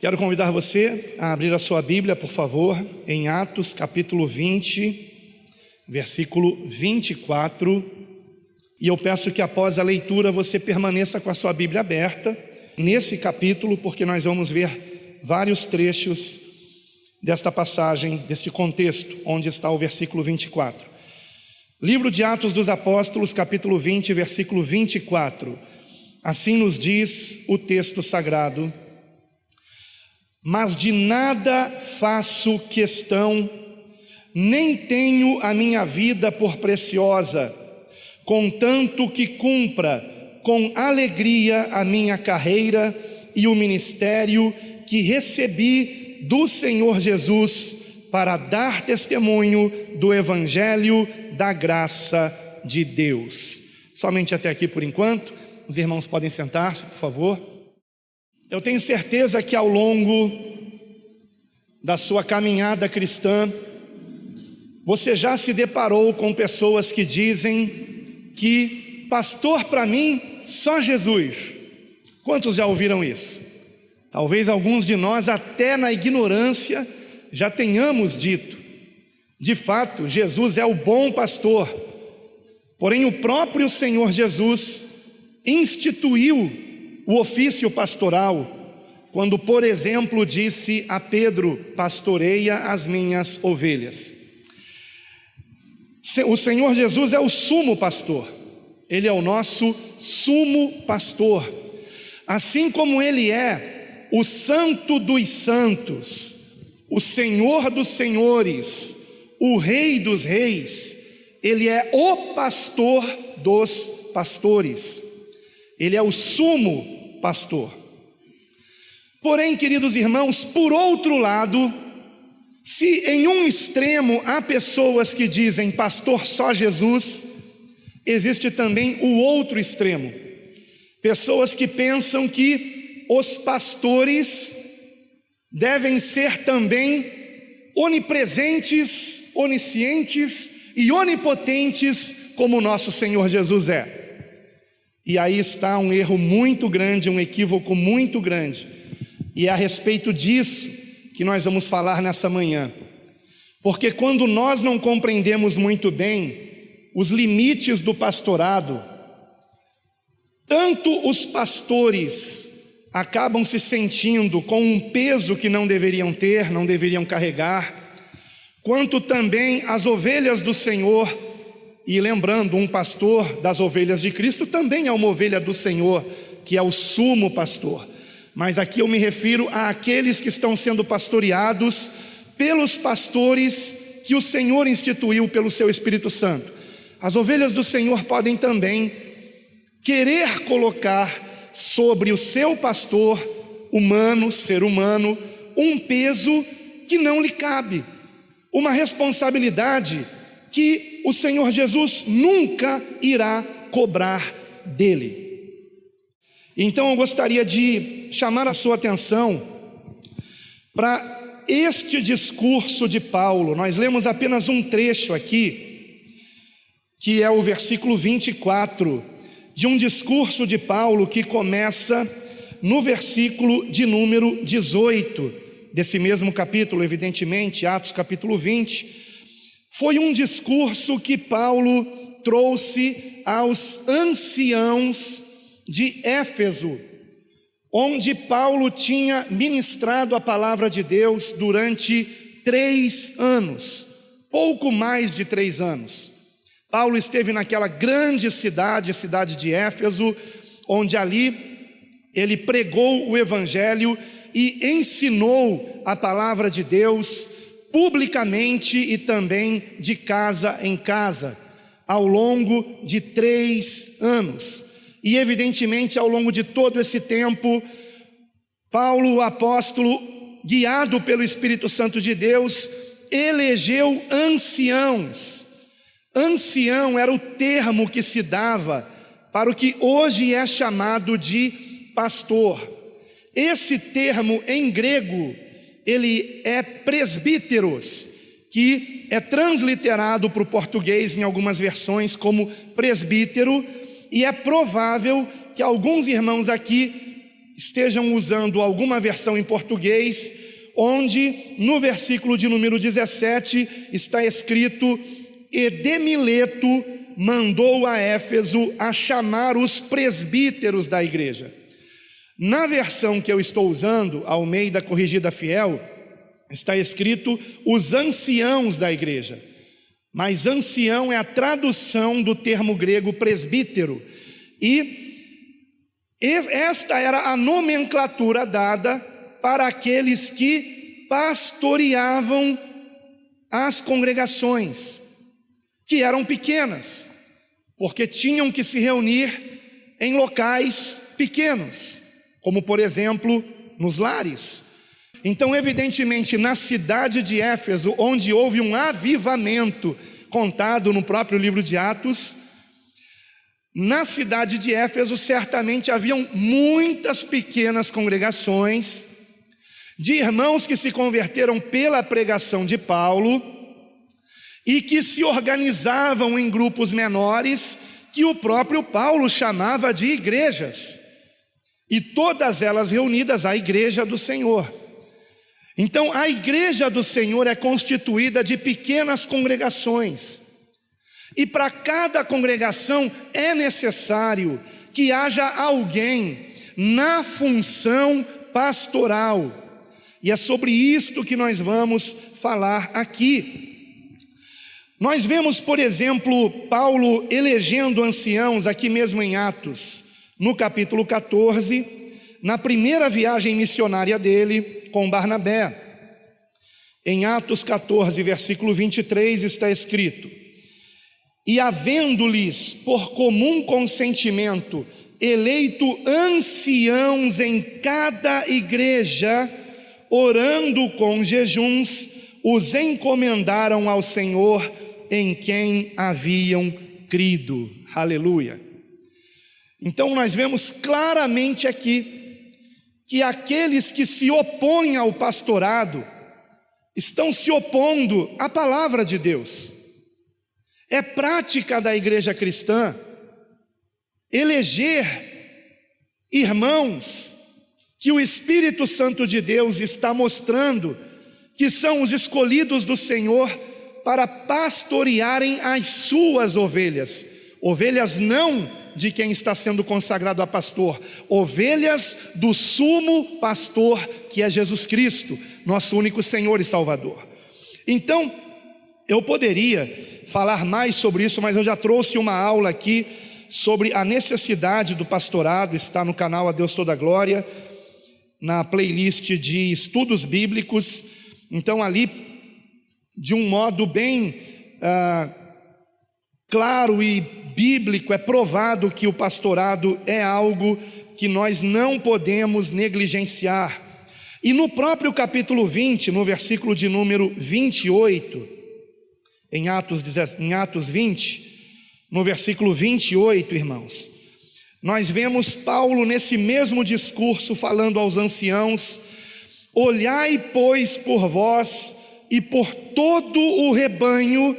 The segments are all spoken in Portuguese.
Quero convidar você a abrir a sua Bíblia, por favor, em Atos capítulo 20, versículo 24. E eu peço que após a leitura você permaneça com a sua Bíblia aberta nesse capítulo, porque nós vamos ver vários trechos desta passagem, deste contexto, onde está o versículo 24. Livro de Atos dos Apóstolos, capítulo 20, versículo 24. Assim nos diz o texto sagrado: mas de nada faço questão, nem tenho a minha vida por preciosa, contanto que cumpra com alegria a minha carreira e o ministério que recebi do Senhor Jesus para dar testemunho do Evangelho da graça de Deus. Somente até aqui por enquanto. Os irmãos podem sentar-se, por favor. Eu tenho certeza que ao longo da sua caminhada cristã, você já se deparou com pessoas que dizem que pastor para mim só Jesus. Quantos já ouviram isso? Talvez alguns de nós até na ignorância já tenhamos dito. De fato, Jesus é o bom pastor, porém o próprio Senhor Jesus instituiu o ofício pastoral, quando, por exemplo, disse a Pedro: pastoreia as minhas ovelhas. O Senhor Jesus é o sumo pastor, Ele é o nosso sumo pastor, assim como Ele é o santo dos santos, o Senhor dos senhores, o Rei dos reis. Ele é o pastor dos pastores, Ele é o sumo pastor. Porém, queridos irmãos, por outro lado, se em um extremo há pessoas que dizem pastor só Jesus, existe também o outro extremo, pessoas que pensam que os pastores devem ser também onipresentes, oniscientes e onipotentes como o nosso Senhor Jesus é. E aí está um erro muito grande, um equívoco muito grande. E é a respeito disso que nós vamos falar nessa manhã. Porque quando nós não compreendemos muito bem os limites do pastorado, tanto os pastores acabam se sentindo com um peso que não deveriam ter, não deveriam carregar, quanto também as ovelhas do Senhor. E lembrando, um pastor das ovelhas de Cristo também é uma ovelha do Senhor, que é o sumo pastor. Mas aqui eu me refiro àqueles que estão sendo pastoreados pelos pastores que o Senhor instituiu pelo seu Espírito Santo. As ovelhas do Senhor podem também querer colocar sobre o seu pastor humano, ser humano, um peso que não lhe cabe, uma responsabilidade que o Senhor Jesus nunca irá cobrar dele. Então eu gostaria de chamar a sua atenção para este discurso de Paulo. Nós lemos apenas um trecho aqui, que é o versículo 24, de um discurso de Paulo que começa no versículo de número 18, desse mesmo capítulo, evidentemente, Atos capítulo 20, foi um discurso que Paulo trouxe aos anciãos de Éfeso, onde Paulo tinha ministrado a palavra de Deus durante 3 anos, pouco mais de 3 anos. Paulo esteve naquela grande cidade, a cidade de Éfeso, onde ali ele pregou o Evangelho e ensinou a palavra de Deus publicamente e também de casa em casa, ao longo de 3 anos. E evidentemente ao longo de todo esse tempo, Paulo, o apóstolo, guiado pelo Espírito Santo de Deus, elegeu anciãos. Ancião era o termo que se dava para o que hoje é chamado de pastor. Esse termo em grego, ele é presbíteros, que é transliterado para o português em algumas versões como presbítero, e é provável que alguns irmãos aqui estejam usando alguma versão em português, onde no versículo de número 17 está escrito: e de Mileto mandou a Éfeso a chamar os presbíteros da igreja. Na versão que eu estou usando, Almeida Corrigida Fiel, está escrito os anciãos da igreja, mas ancião é a tradução do termo grego presbítero, e esta era a nomenclatura dada para aqueles que pastoreavam as congregações, que eram pequenas, porque tinham que se reunir em locais pequenos, como por exemplo nos lares. Então, evidentemente, na cidade de Éfeso, onde houve um avivamento contado no próprio livro de Atos, na cidade de Éfeso certamente haviam muitas pequenas congregações de irmãos que se converteram pela pregação de Paulo e que se organizavam em grupos menores que o próprio Paulo chamava de igrejas, e todas elas reunidas à igreja do Senhor. Então, a igreja do Senhor é constituída de pequenas congregações, e para cada congregação é necessário que haja alguém na função pastoral, e é sobre isto que nós vamos falar aqui. Nós vemos, por exemplo, Paulo elegendo anciãos aqui mesmo em Atos, no capítulo 14, na primeira viagem missionária dele com Barnabé. Em Atos 14, versículo 23, está escrito: e havendo-lhes por comum consentimento eleito anciãos em cada igreja, orando com jejuns, os encomendaram ao Senhor em quem haviam crido. Aleluia. Então nós vemos claramente aqui que aqueles que se opõem ao pastorado estão se opondo à palavra de Deus. É prática da igreja cristã eleger irmãos que o Espírito Santo de Deus está mostrando que são os escolhidos do Senhor para pastorearem as suas ovelhas. Ovelhas não de quem está sendo consagrado a pastor, ovelhas do sumo pastor, que é Jesus Cristo, nosso único Senhor e Salvador. Então, eu poderia falar mais sobre isso, mas eu já trouxe uma aula aqui sobre a necessidade do pastorado, está no canal A Deus Toda Glória, na playlist de estudos bíblicos. Então ali, de um modo bem claro e bíblico, é provado que o pastorado é algo que nós não podemos negligenciar. E no próprio capítulo 20, no versículo de número 28, em Atos 20, no versículo 28, irmãos, nós vemos Paulo nesse mesmo discurso falando aos anciãos: olhai, pois, por vós e por todo o rebanho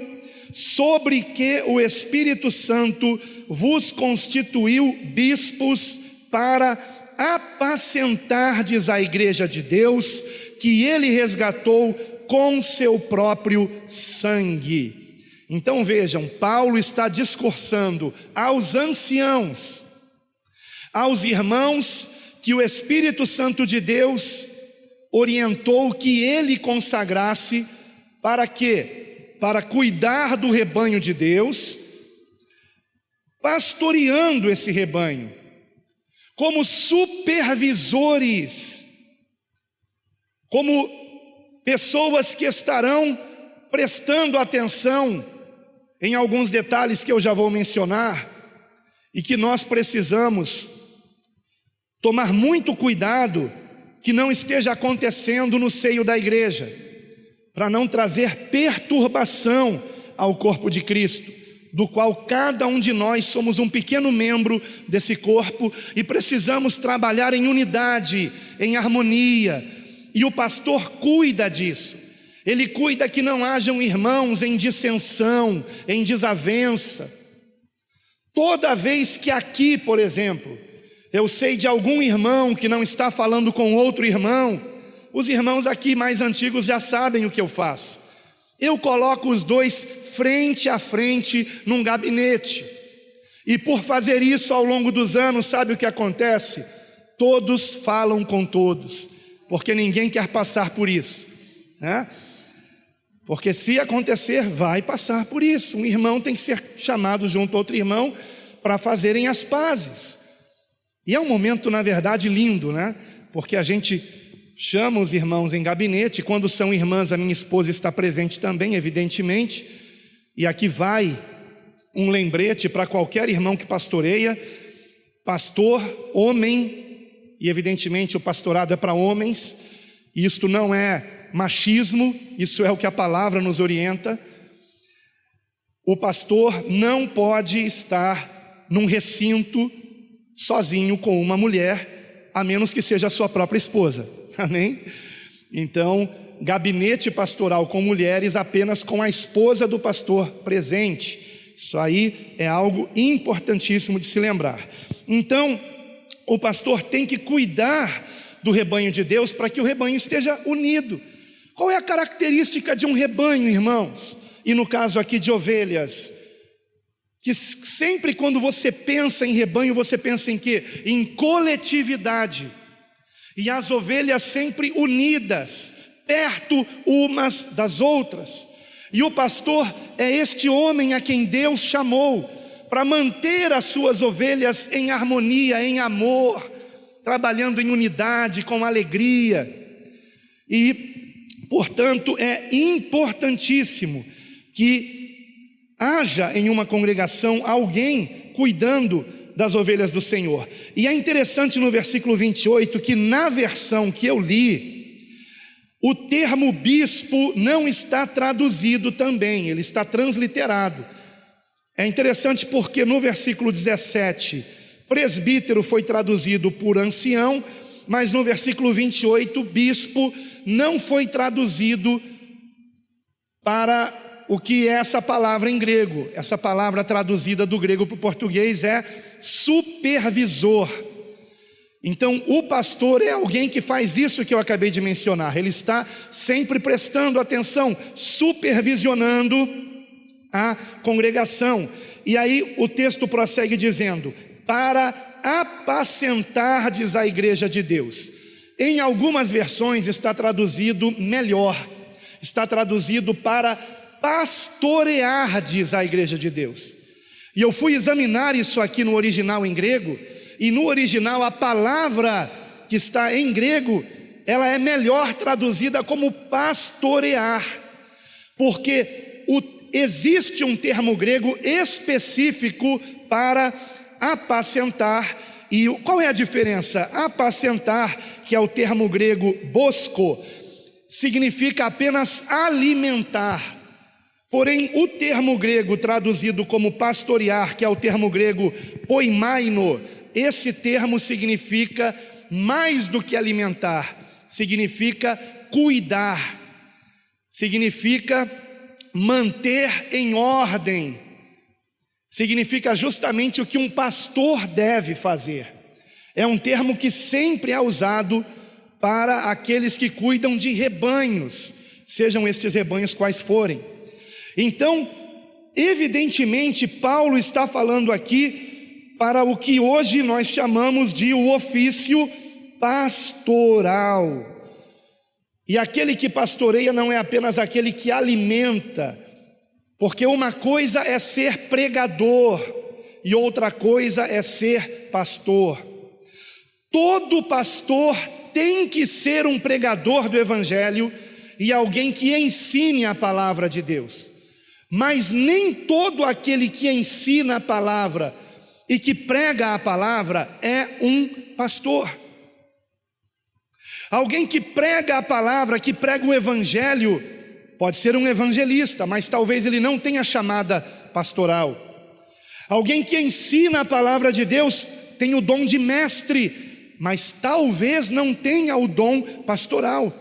sobre que o Espírito Santo vos constituiu bispos para apacentardes a igreja de Deus, que ele resgatou com seu próprio sangue. Então vejam, Paulo está discursando aos anciãos, aos irmãos que o Espírito Santo de Deus orientou que ele consagrasse para quê? Para cuidar do rebanho de Deus, pastoreando esse rebanho, como supervisores, como pessoas que estarão prestando atenção em alguns detalhes que eu já vou mencionar, e que nós precisamos tomar muito cuidado que não esteja acontecendo no seio da igreja, para não trazer perturbação ao corpo de Cristo, do qual cada um de nós somos um pequeno membro desse corpo, e precisamos trabalhar em unidade, em harmonia, e o pastor cuida disso. Ele cuida que não hajam irmãos em dissensão, em desavença. Toda vez que aqui, por exemplo, eu sei de algum irmão que não está falando com outro irmão, os irmãos aqui mais antigos já sabem o que eu faço. Eu coloco os dois frente a frente num gabinete. E por fazer isso ao longo dos anos, sabe o que acontece? Todos falam com todos, porque ninguém quer passar por isso, né? Porque se acontecer, vai passar por isso. Um irmão tem que ser chamado junto a outro irmão para fazerem as pazes. E é um momento, na verdade, lindo, né? Porque a gente chama os irmãos em gabinete. Quando são irmãs, a minha esposa está presente também, evidentemente. E aqui vai um lembrete para qualquer irmão que pastoreia: pastor, homem, e evidentemente o pastorado é para homens. Isto não é machismo, isso é o que a palavra nos orienta. O pastor não pode estar num recinto sozinho com uma mulher, a menos que seja a sua própria esposa, amém? Então, gabinete pastoral com mulheres apenas com a esposa do pastor presente. Isso aí é algo importantíssimo de se lembrar. Então, o pastor tem que cuidar do rebanho de Deus para que o rebanho esteja unido. Qual é a característica de um rebanho, irmãos? E no caso aqui de ovelhas, que sempre quando você pensa em rebanho, você pensa em quê? Em coletividade. E as ovelhas sempre unidas, perto umas das outras. E o pastor é este homem a quem Deus chamou para manter as suas ovelhas em harmonia, em amor, trabalhando em unidade, com alegria. E, portanto, é importantíssimo que haja em uma congregação alguém cuidando das ovelhas do Senhor. E é interessante no versículo 28 que na versão que eu li, o termo bispo não está traduzido também, ele está transliterado. É interessante porque no versículo 17, presbítero foi traduzido por ancião, mas no versículo 28, bispo não foi traduzido para o que é essa palavra em grego. Essa palavra traduzida do grego para o português é supervisor. Então o pastor é alguém que faz isso que eu acabei de mencionar. Ele está sempre prestando atenção, supervisionando a congregação. E aí o texto prossegue dizendo: para apacentardes a igreja de Deus. Em algumas versões está traduzido melhor, está traduzido para pastoreardes a igreja de Deus. E eu fui examinar isso aqui no original em grego, e no original a palavra que está em grego, ela é melhor traduzida como pastorear, porque existe um termo grego específico para apacentar. E qual é a diferença? Apacentar, que é o termo grego bosko, significa apenas alimentar. Porém, o termo grego traduzido como pastorear, que é o termo grego poimaino, esse termo significa mais do que alimentar, significa cuidar, significa manter em ordem, significa justamente o que um pastor deve fazer. É um termo que sempre é usado para aqueles que cuidam de rebanhos, sejam estes rebanhos quais forem. Então, evidentemente, Paulo está falando aqui para o que hoje nós chamamos de o ofício pastoral. E aquele que pastoreia não é apenas aquele que alimenta, porque uma coisa é ser pregador e outra coisa é ser pastor. Todo pastor tem que ser um pregador do evangelho e alguém que ensine a palavra de Deus. Mas nem todo aquele que ensina a palavra e que prega a palavra é um pastor. Alguém que prega a palavra, que prega o evangelho, pode ser um evangelista, mas talvez ele não tenha chamada pastoral. Alguém que ensina a palavra de Deus tem o dom de mestre, mas talvez não tenha o dom pastoral.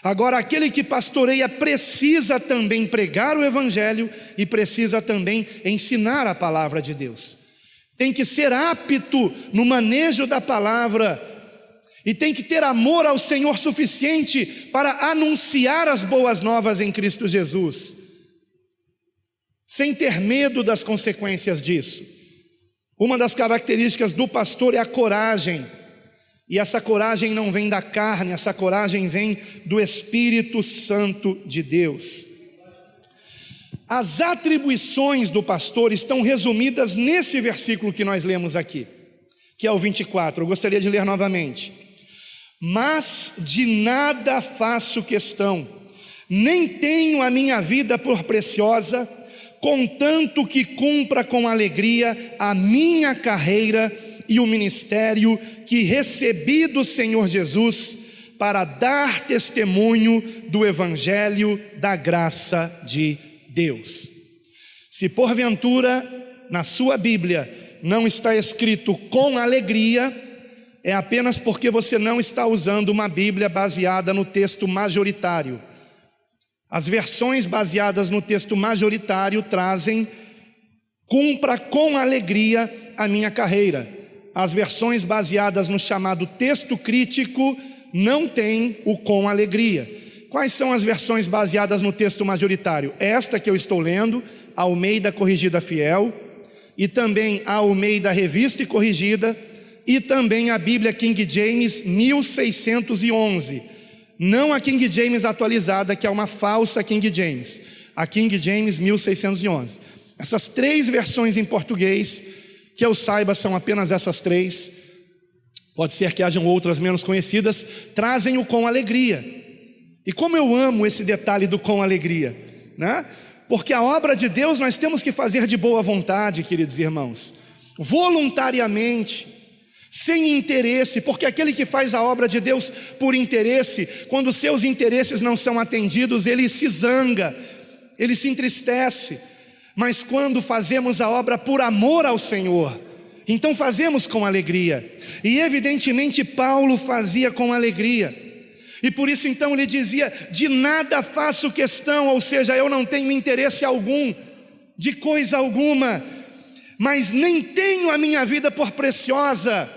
Agora, aquele que pastoreia precisa também pregar o evangelho e precisa também ensinar a palavra de Deus. tem que ser apto no manejo da palavra, e tem que ter amor ao Senhor suficiente para anunciar as boas novas em Cristo Jesus, sem ter medo das consequências disso. Uma das características do pastor é a coragem, e essa coragem não vem da carne, essa coragem vem do Espírito Santo de Deus. As atribuições do pastor estão resumidas nesse versículo que nós lemos aqui, que é o 24, eu gostaria de ler novamente. Mas de nada faço questão, nem tenho a minha vida por preciosa, contanto que cumpra com alegria a minha carreira e o ministério que recebi do Senhor Jesus, para dar testemunho do evangelho da graça de Deus. Se porventura na sua Bíblia não está escrito com alegria, é apenas porque você não está usando uma Bíblia baseada no texto majoritário. As versões baseadas no texto majoritário trazem cumpra com alegria a minha carreira. As versões baseadas no chamado texto crítico não têm o com alegria. Quais são as versões baseadas no texto majoritário? Esta que eu estou lendo, a Almeida Corrigida Fiel, e também a Almeida Revista e Corrigida, e também a Bíblia King James 1611, não a King James atualizada, que é uma falsa King James, a King James 1611. Essas três versões em português, que eu saiba são apenas essas três, pode ser que hajam outras menos conhecidas, trazem o com alegria. E como eu amo esse detalhe do com alegria, né? Porque a obra de Deus nós temos que fazer de boa vontade, queridos irmãos, voluntariamente, sem interesse, porque aquele que faz a obra de Deus por interesse, quando seus interesses não são atendidos, ele se zanga, ele se entristece. Mas quando fazemos a obra por amor ao Senhor, então fazemos com alegria. E evidentemente Paulo fazia com alegria, e por isso então ele dizia: de nada faço questão, ou seja, eu não tenho interesse algum de coisa alguma, mas nem tenho a minha vida por preciosa,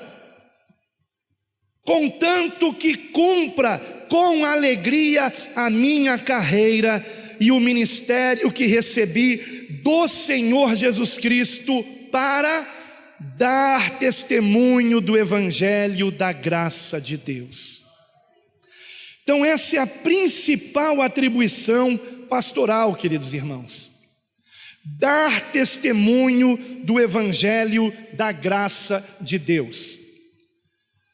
contanto que cumpra com alegria a minha carreira e o ministério que recebi do Senhor Jesus Cristo, para dar testemunho do evangelho da graça de Deus. Então essa é a principal atribuição pastoral, queridos irmãos: dar testemunho do evangelho da graça de Deus.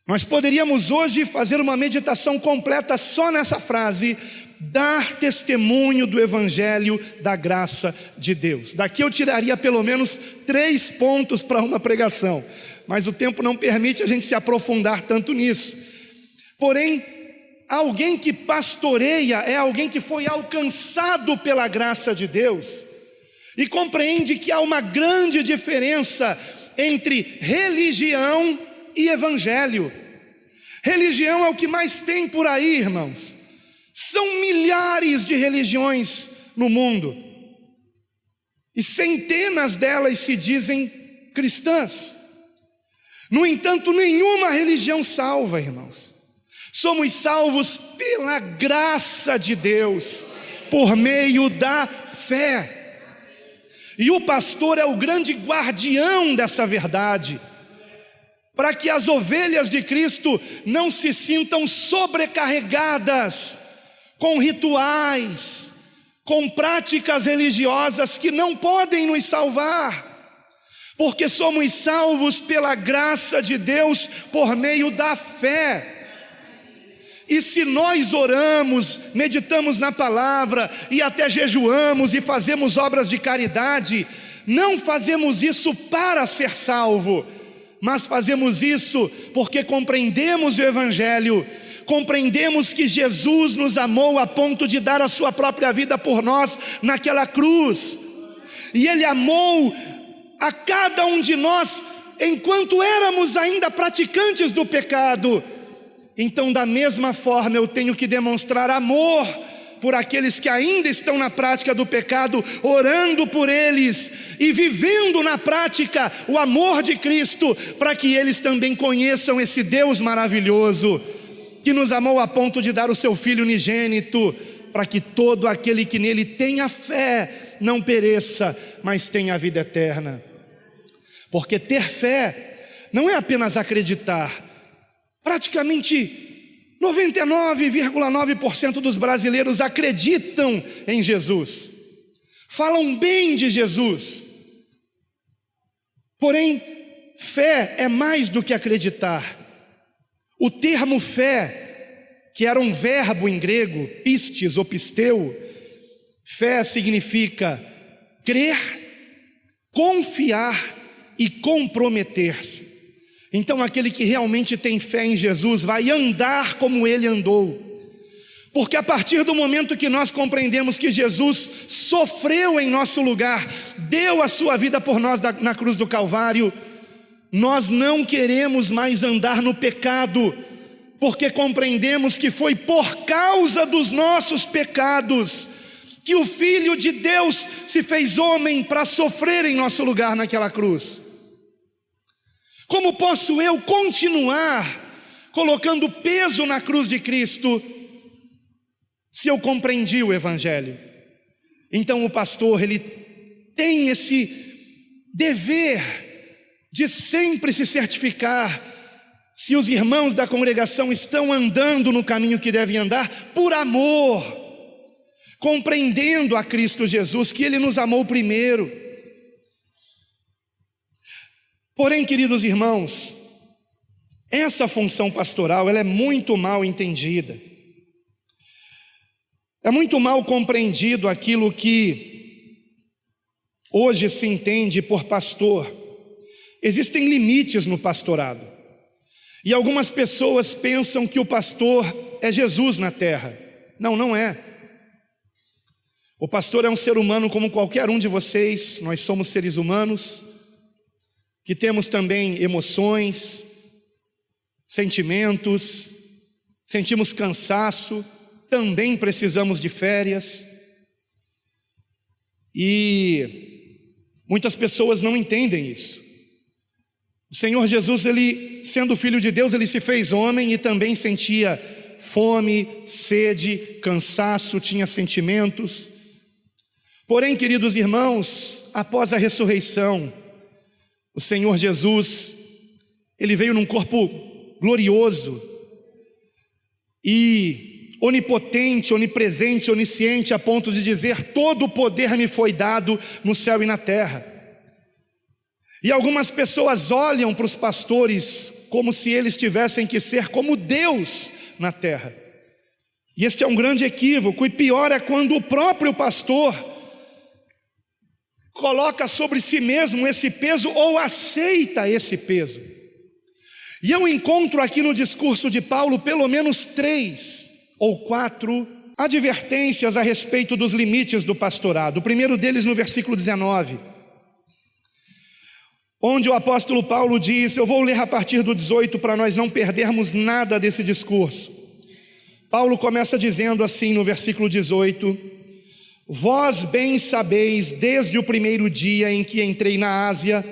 Nós poderíamos hoje fazer uma meditação completa só nessa frase: dar testemunho do evangelho da graça de Deus. Daqui eu tiraria pelo menos 3 pontos para uma pregação, mas o tempo não permite a gente se aprofundar tanto nisso. Porém, alguém que pastoreia é alguém que foi alcançado pela graça de Deus e compreende que há uma grande diferença entre religião e evangelho. Religião é o que mais tem por aí, irmãos. São milhares de religiões no mundo, e centenas delas se dizem cristãs. No entanto, nenhuma religião salva, irmãos. Somos salvos pela graça de Deus, por meio da fé. E o pastor é o grande guardião dessa verdade, para que as ovelhas de Cristo não se sintam sobrecarregadas com rituais, com práticas religiosas que não podem nos salvar, porque somos salvos pela graça de Deus por meio da fé. E se nós oramos, meditamos na palavra e até jejuamos e fazemos obras de caridade, não fazemos isso para ser salvo, mas fazemos isso porque compreendemos o evangelho, compreendemos que Jesus nos amou a ponto de dar a sua própria vida por nós naquela cruz, e Ele amou a cada um de nós enquanto éramos ainda praticantes do pecado. Então, da mesma forma, eu tenho que demonstrar amor por aqueles que ainda estão na prática do pecado, orando por eles e vivendo na prática o amor de Cristo, para que eles também conheçam esse Deus maravilhoso, que nos amou a ponto de dar o seu Filho unigênito, para que todo aquele que nele tenha fé não pereça, mas tenha a vida eterna. Porque ter fé não é apenas acreditar. Praticamente 99,9% dos brasileiros acreditam em Jesus, falam bem de Jesus. Porém, fé é mais do que acreditar. O termo fé, que era um verbo em grego, pistes ou pisteu, fé significa crer, confiar e comprometer-se. Então aquele que realmente tem fé em Jesus vai andar como ele andou, porque a partir do momento que nós compreendemos que Jesus sofreu em nosso lugar, deu a sua vida por nós na cruz do Calvário, nós não queremos mais andar no pecado, porque compreendemos que foi por causa dos nossos pecados que o Filho de Deus se fez homem para sofrer em nosso lugar naquela cruz. Como posso eu continuar colocando peso na cruz de Cristo, se eu compreendi o Evangelho? Então o pastor, ele tem esse dever de sempre se certificar se os irmãos da congregação estão andando no caminho que devem andar, por amor, compreendendo a Cristo Jesus, que Ele nos amou primeiro. Porém, queridos irmãos, essa função pastoral, ela é muito mal entendida. É muito mal compreendido aquilo que hoje se entende por pastor. Existem limites no pastorado. E algumas pessoas pensam que o pastor é Jesus na terra. Não, não é. O pastor é um ser humano como qualquer um de vocês. Nós somos seres humanos que temos também emoções, sentimentos, sentimos cansaço, também precisamos de férias. E muitas pessoas não entendem isso. O Senhor Jesus, ele, sendo Filho de Deus, ele se fez homem e também sentia fome, sede, cansaço, tinha sentimentos. Porém, queridos irmãos, após a ressurreição, o Senhor Jesus, ele veio num corpo glorioso e onipotente, onipresente, onisciente, a ponto de dizer: todo o poder me foi dado no céu e na terra. E algumas pessoas olham para os pastores como se eles tivessem que ser como Deus na terra. E este é um grande equívoco, e pior é quando o próprio pastor coloca sobre si mesmo esse peso ou aceita esse peso. E eu encontro aqui no discurso de Paulo pelo menos 3 ou 4 advertências a respeito dos limites do pastorado. O primeiro deles no versículo 19, onde o apóstolo Paulo diz, eu vou ler a partir do 18 para nós não perdermos nada desse discurso. Paulo começa dizendo assim no versículo 18: vós bem sabeis, desde o primeiro dia em que entrei na Ásia,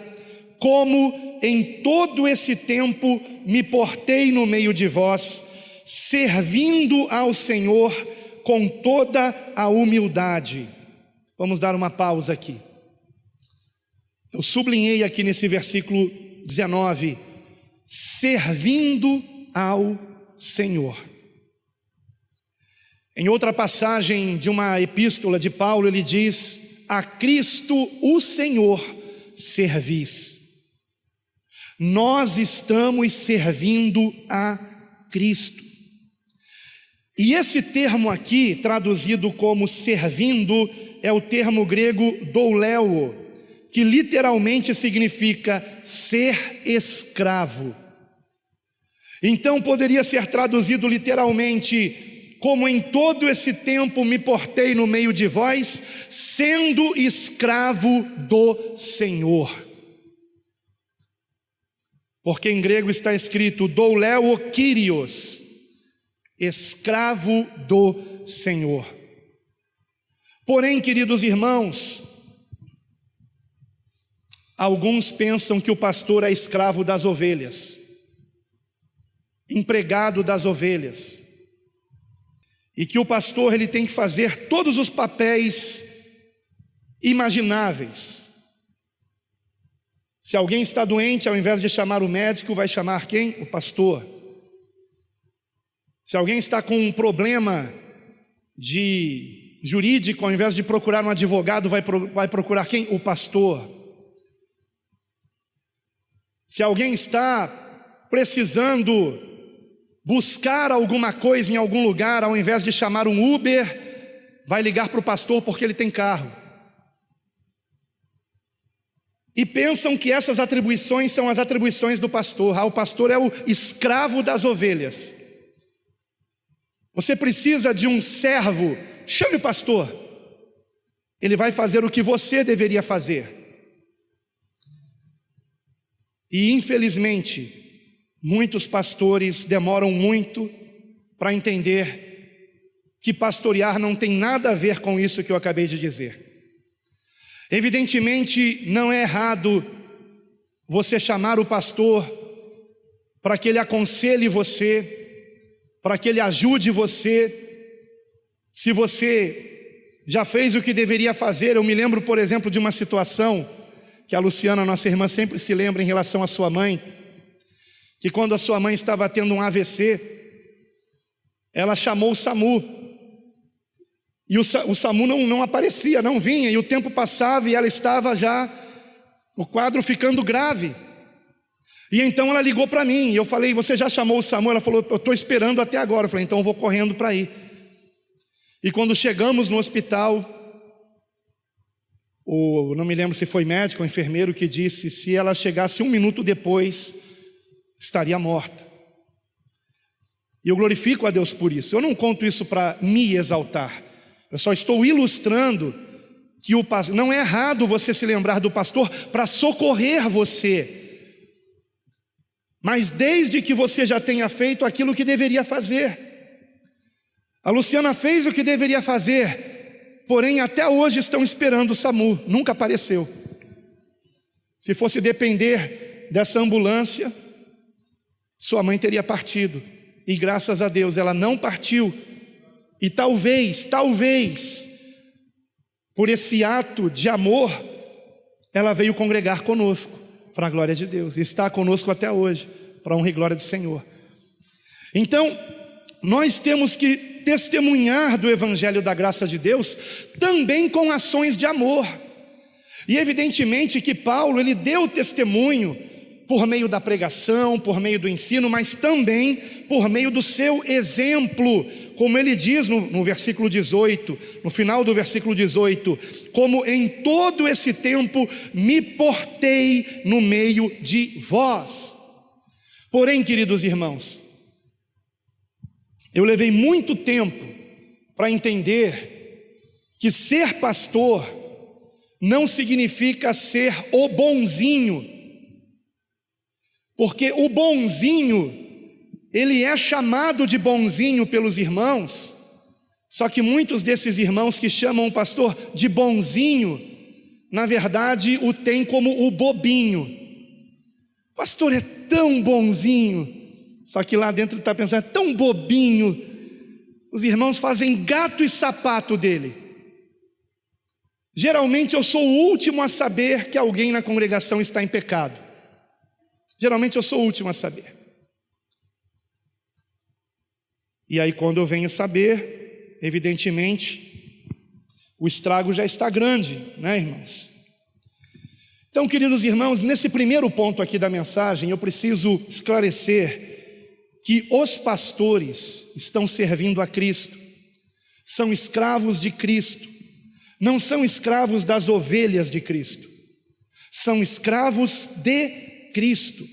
como em todo esse tempo me portei no meio de vós, servindo ao Senhor com toda a humildade. Vamos dar uma pausa aqui. Eu sublinhei aqui nesse versículo 19, servindo ao Senhor. Em outra passagem de uma epístola de Paulo, ele diz: a Cristo o Senhor servis. Nós estamos servindo a Cristo. E esse termo aqui, traduzido como servindo, é o termo grego douleo, que literalmente significa ser escravo. Então poderia ser traduzido literalmente como em todo esse tempo me portei no meio de vós, sendo escravo do Senhor. Porque em grego está escrito douleo Kyrios, escravo do Senhor. Porém, queridos irmãos, alguns pensam que o pastor é escravo das ovelhas, empregado das ovelhas, e que o pastor ele tem que fazer todos os papéis imagináveis. Se alguém está doente, ao invés de chamar o médico, vai chamar quem? O pastor. Se alguém está com um problema jurídico, ao invés de procurar um advogado, vai procurar quem? O pastor. Se alguém está precisando buscar alguma coisa em algum lugar, ao invés de chamar um Uber, vai ligar para o pastor porque ele tem carro. E pensam que essas atribuições são as atribuições do pastor. O pastor é o escravo das ovelhas. Você precisa de um servo, chame o pastor. Ele vai fazer o que você deveria fazer. E infelizmente, muitos pastores demoram muito para entender que pastorear não tem nada a ver com isso que eu acabei de dizer. Evidentemente, não é errado você chamar o pastor para que ele aconselhe você, para que ele ajude você. Se você já fez o que deveria fazer, eu me lembro, por exemplo, de uma situação que a Luciana, nossa irmã, sempre se lembra em relação à sua mãe, que quando a sua mãe estava tendo um AVC, ela chamou o SAMU, e o SAMU não aparecia, não vinha, e o tempo passava e ela estava já, o quadro ficando grave. E então ela ligou para mim, e eu falei, você já chamou o SAMU? Ela falou, eu estou esperando até agora. Eu falei, então eu vou correndo para ir. E quando chegamos no hospital, não me lembro se foi médico ou enfermeiro que disse, se ela chegasse 1 minuto depois, estaria morta. E eu glorifico a Deus por isso. Eu não conto isso para me exaltar, eu só estou ilustrando que não é errado você se lembrar do pastor para socorrer você, mas desde que você já tenha feito aquilo que deveria fazer. A Luciana fez o que deveria fazer, porém até hoje estão esperando o SAMU, nunca apareceu. Se fosse depender dessa ambulância, sua mãe teria partido, e graças a Deus ela não partiu. E talvez, por esse ato de amor, ela veio congregar conosco, para a glória de Deus, e está conosco até hoje, para a honra e glória do Senhor. Então, nós temos que testemunhar do Evangelho da graça de Deus, também com ações de amor. E evidentemente que Paulo, ele deu testemunho, por meio da pregação, por meio do ensino, mas também por meio do seu exemplo, como ele diz no versículo 18, no final do versículo 18, como em todo esse tempo me portei no meio de vós. Porém, queridos irmãos, eu levei muito tempo para entender que ser pastor não significa ser o bonzinho, porque o bonzinho, ele é chamado de bonzinho pelos irmãos, só que muitos desses irmãos que chamam o pastor de bonzinho, na verdade o tem como o bobinho. O pastor é tão bonzinho, só que lá dentro ele está pensando, é tão bobinho. Os irmãos fazem gato e sapato dele. Geralmente eu sou o último a saber que alguém na congregação está em pecado. Geralmente eu sou o último a saber. E aí quando eu venho saber, evidentemente, o estrago já está grande, né, irmãos? Então, queridos irmãos, nesse primeiro ponto aqui da mensagem, eu preciso esclarecer que os pastores estão servindo a Cristo, são escravos de Cristo, não são escravos das ovelhas de Cristo, são escravos de Cristo,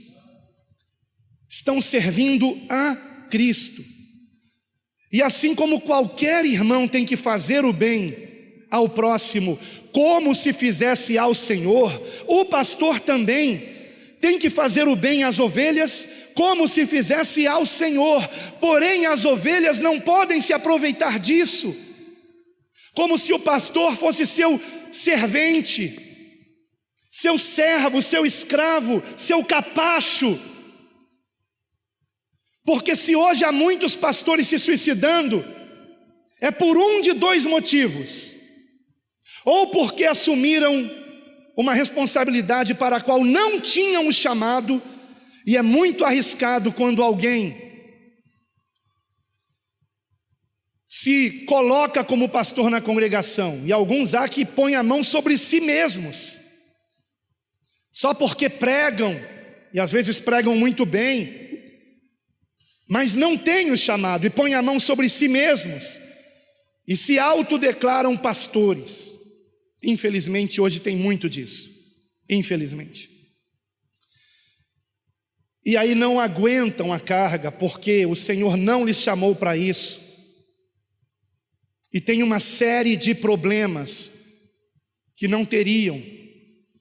estão servindo a Cristo. E assim como qualquer irmão tem que fazer o bem ao próximo, como se fizesse ao Senhor, o pastor também tem que fazer o bem às ovelhas, como se fizesse ao Senhor. Porém, as ovelhas não podem se aproveitar disso, como se o pastor fosse seu servente, seu servo, seu escravo, seu capacho. Porque se hoje há muitos pastores se suicidando, é por um de dois motivos: ou porque assumiram uma responsabilidade para a qual não tinham o chamado, e é muito arriscado quando alguém se coloca como pastor na congregação, e alguns há que põem a mão sobre si mesmos, só porque pregam, e às vezes pregam muito bem, mas não têm o chamado, e põem a mão sobre si mesmos, e se autodeclaram pastores. Infelizmente hoje tem muito disso, infelizmente. E aí não aguentam a carga, porque o Senhor não lhes chamou para isso, e tem uma série de problemas que não teriam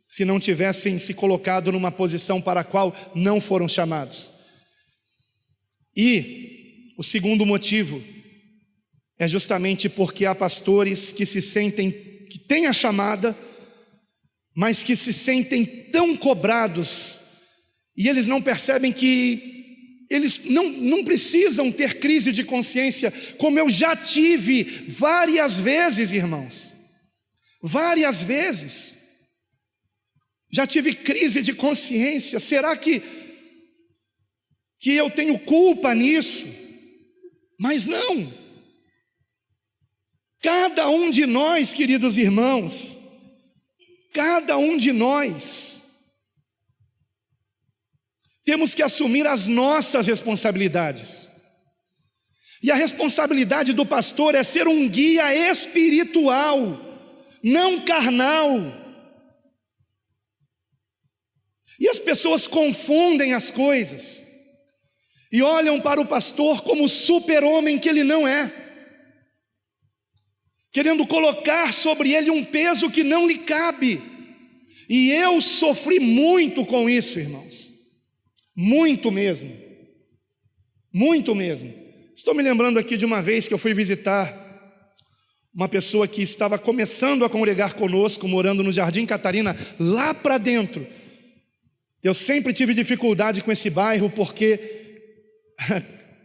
se não tivessem se colocado numa posição para a qual não foram chamados. E o segundo motivo é justamente porque há pastores que se sentem, que têm a chamada, mas que se sentem tão cobrados, e eles não percebem que eles não precisam ter crise de consciência, como eu já tive várias vezes, irmãos. Várias vezes. Já tive crise de consciência. Será que eu tenho culpa nisso? Mas não. Cada um de nós, queridos irmãos, cada um de nós, temos que assumir as nossas responsabilidades. E a responsabilidade do pastor é ser um guia espiritual, não carnal. E as pessoas confundem as coisas e olham para o pastor como o super-homem que ele não é, querendo colocar sobre ele um peso que não lhe cabe. E eu sofri muito com isso, irmãos. Muito mesmo. Muito mesmo. Estou me lembrando aqui de uma vez que eu fui visitar uma pessoa que estava começando a congregar conosco, morando no Jardim Catarina, lá para dentro. Eu sempre tive dificuldade com esse bairro, porque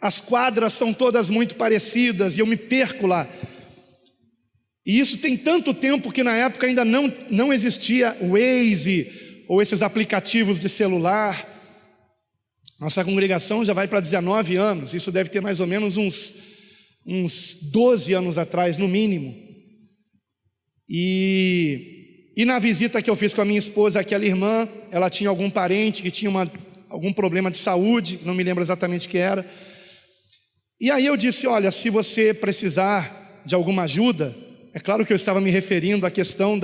as quadras são todas muito parecidas e eu me perco lá. E isso tem tanto tempo que na época ainda não existia o Waze ou esses aplicativos de celular. Nossa congregação já vai para 19 anos, isso deve ter mais ou menos uns 12 anos atrás, no mínimo. E na visita que eu fiz com a minha esposa, aquela irmã, ela tinha algum parente que tinha algum problema de saúde, não me lembro exatamente o que era. E aí eu disse: olha, se você precisar de alguma ajuda, é claro que eu estava me referindo à questão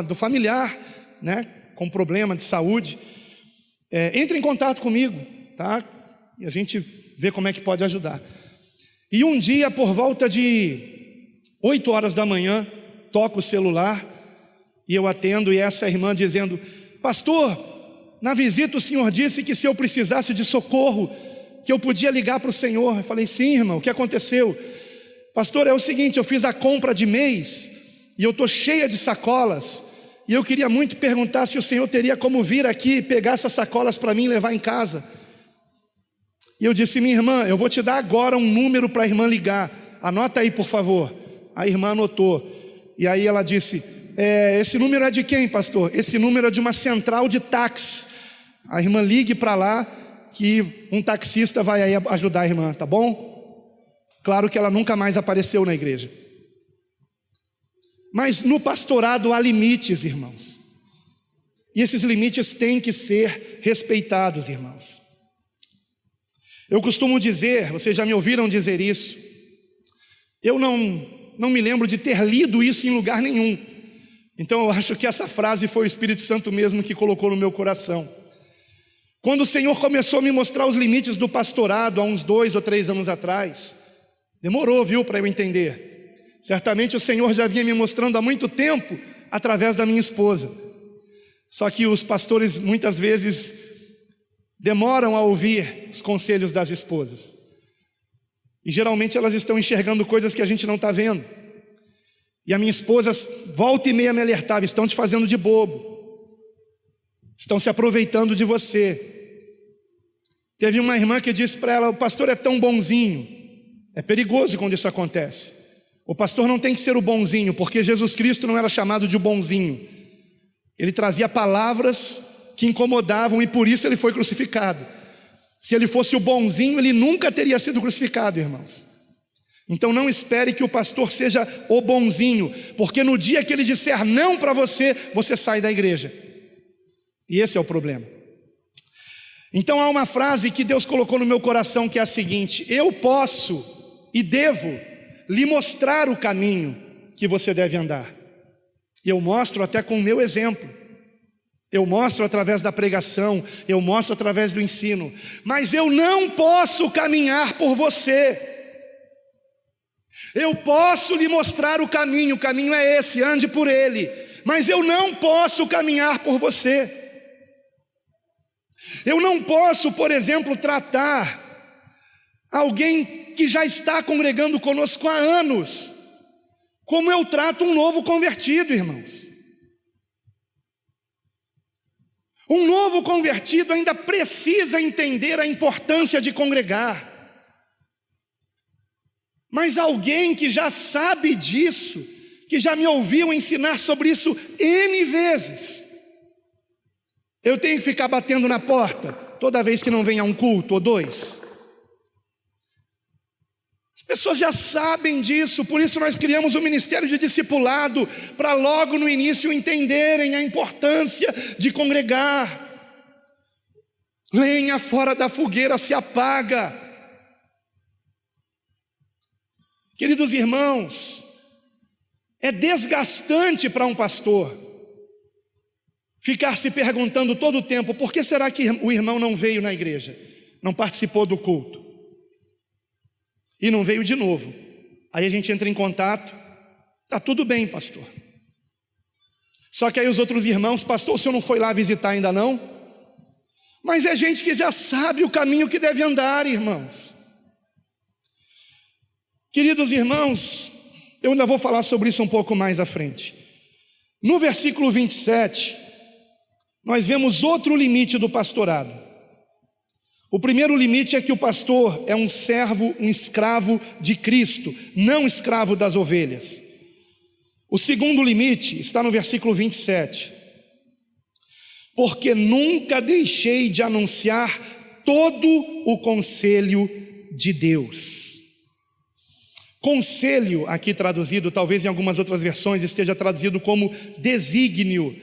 do familiar, né, com problema de saúde, entre em contato comigo, tá? E a gente vê como é que pode ajudar. E um dia, por volta de 8 horas da manhã, toco o celular e eu atendo, e essa irmã dizendo: pastor, na visita o senhor disse que se eu precisasse de socorro, que eu podia ligar para o senhor. Eu falei: sim, irmão, o que aconteceu? Pastor, é o seguinte, eu fiz a compra de mês e eu estou cheia de sacolas, e eu queria muito perguntar se o senhor teria como vir aqui pegar essas sacolas para mim e levar em casa. E eu disse: minha irmã, eu vou te dar agora um número para a irmã ligar, anota aí por favor. A irmã anotou, e aí ela disse: esse número é de quem, pastor? Esse número é de uma central de táxi. A irmã ligue para lá, que um taxista vai aí ajudar a irmã, tá bom? Claro que ela nunca mais apareceu na igreja. Mas no pastorado há limites, irmãos, e esses limites têm que ser respeitados, irmãos. Eu costumo dizer, vocês já me ouviram dizer isso, eu não me lembro de ter lido isso em lugar nenhum, então eu acho que essa frase foi o Espírito Santo mesmo que colocou no meu coração. Quando o Senhor começou a me mostrar os limites do pastorado há uns 2 ou 3 anos atrás, demorou, viu, para eu entender. Certamente o Senhor já vinha me mostrando há muito tempo, através da minha esposa. Só que os pastores muitas vezes demoram a ouvir os conselhos das esposas, e geralmente elas estão enxergando coisas que a gente não está vendo. E a minha esposa volta e meia me alertava: estão te fazendo de bobo, estão se aproveitando de você. Teve uma irmã que disse para ela: o pastor é tão bonzinho. É perigoso quando isso acontece. O pastor não tem que ser o bonzinho, porque Jesus Cristo não era chamado de bonzinho. Ele trazia palavras que incomodavam e por isso ele foi crucificado. Se ele fosse o bonzinho, ele nunca teria sido crucificado, irmãos. Então não espere que o pastor seja o bonzinho, porque no dia que ele disser não para você, você sai da igreja. E esse é o problema. Então há uma frase que Deus colocou no meu coração, que é a seguinte: eu posso e devo lhe mostrar o caminho que você deve andar. E eu mostro até com o meu exemplo. Eu mostro através da pregação, eu mostro através do ensino, mas eu não posso caminhar por você. Eu posso lhe mostrar o caminho é esse, ande por ele, mas eu não posso caminhar por você. Eu não posso, por exemplo, tratar alguém que já está congregando conosco há anos como eu trato um novo convertido, irmãos. Um novo convertido ainda precisa entender a importância de congregar. Mas alguém que já sabe disso, que já me ouviu ensinar sobre isso N vezes, eu tenho que ficar batendo na porta toda vez que não venha um culto ou dois? As pessoas já sabem disso, por isso nós criamos o ministério de discipulado, para logo no início entenderem a importância de congregar. Lenha fora da fogueira se apaga. Queridos irmãos, é desgastante para um pastor ficar se perguntando todo o tempo: por que será que o irmão não veio na igreja, não participou do culto e não veio de novo? Aí a gente entra em contato: tá tudo bem, pastor. Só que aí os outros irmãos: pastor, o senhor não foi lá visitar ainda não? Mas é gente que já sabe o caminho que deve andar, irmãos. Queridos irmãos, eu ainda vou falar sobre isso um pouco mais à frente. No versículo 27, nós vemos outro limite do pastorado. O primeiro limite é que o pastor é um servo, um escravo de Cristo, não escravo das ovelhas. O segundo limite está no versículo 27. Porque nunca deixei de anunciar todo o conselho de Deus. Conselho, aqui traduzido, talvez em algumas outras versões esteja traduzido como desígnio,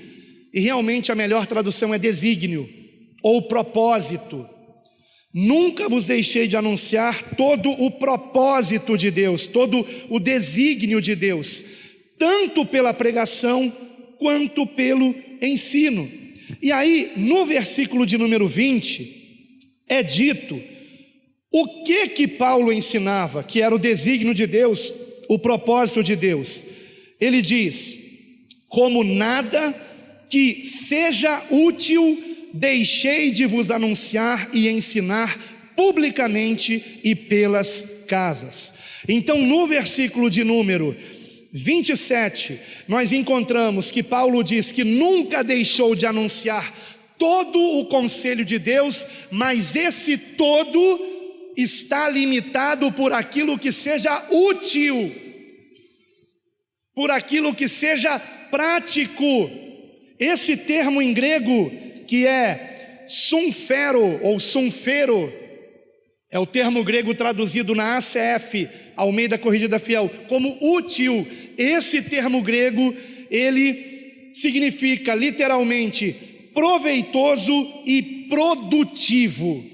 e realmente a melhor tradução é desígnio, ou propósito. Nunca vos deixei de anunciar todo o propósito de Deus, todo o desígnio de Deus, tanto pela pregação quanto pelo ensino. E aí, no versículo de número 20, é dito o que Paulo ensinava, que era o desígnio de Deus, o propósito de Deus. Ele diz: como nada que seja útil, deixei de vos anunciar e ensinar publicamente e pelas casas. Então, no versículo de número 27, nós encontramos que Paulo diz que nunca deixou de anunciar todo o conselho de Deus, mas esse todo está limitado por aquilo que seja útil, por aquilo que seja prático. Esse termo em grego, que é sunfero ou sunfero, é o termo grego traduzido na ACF, Almeida Corrigida Fiel, como útil. Esse termo grego, ele significa literalmente proveitoso e produtivo.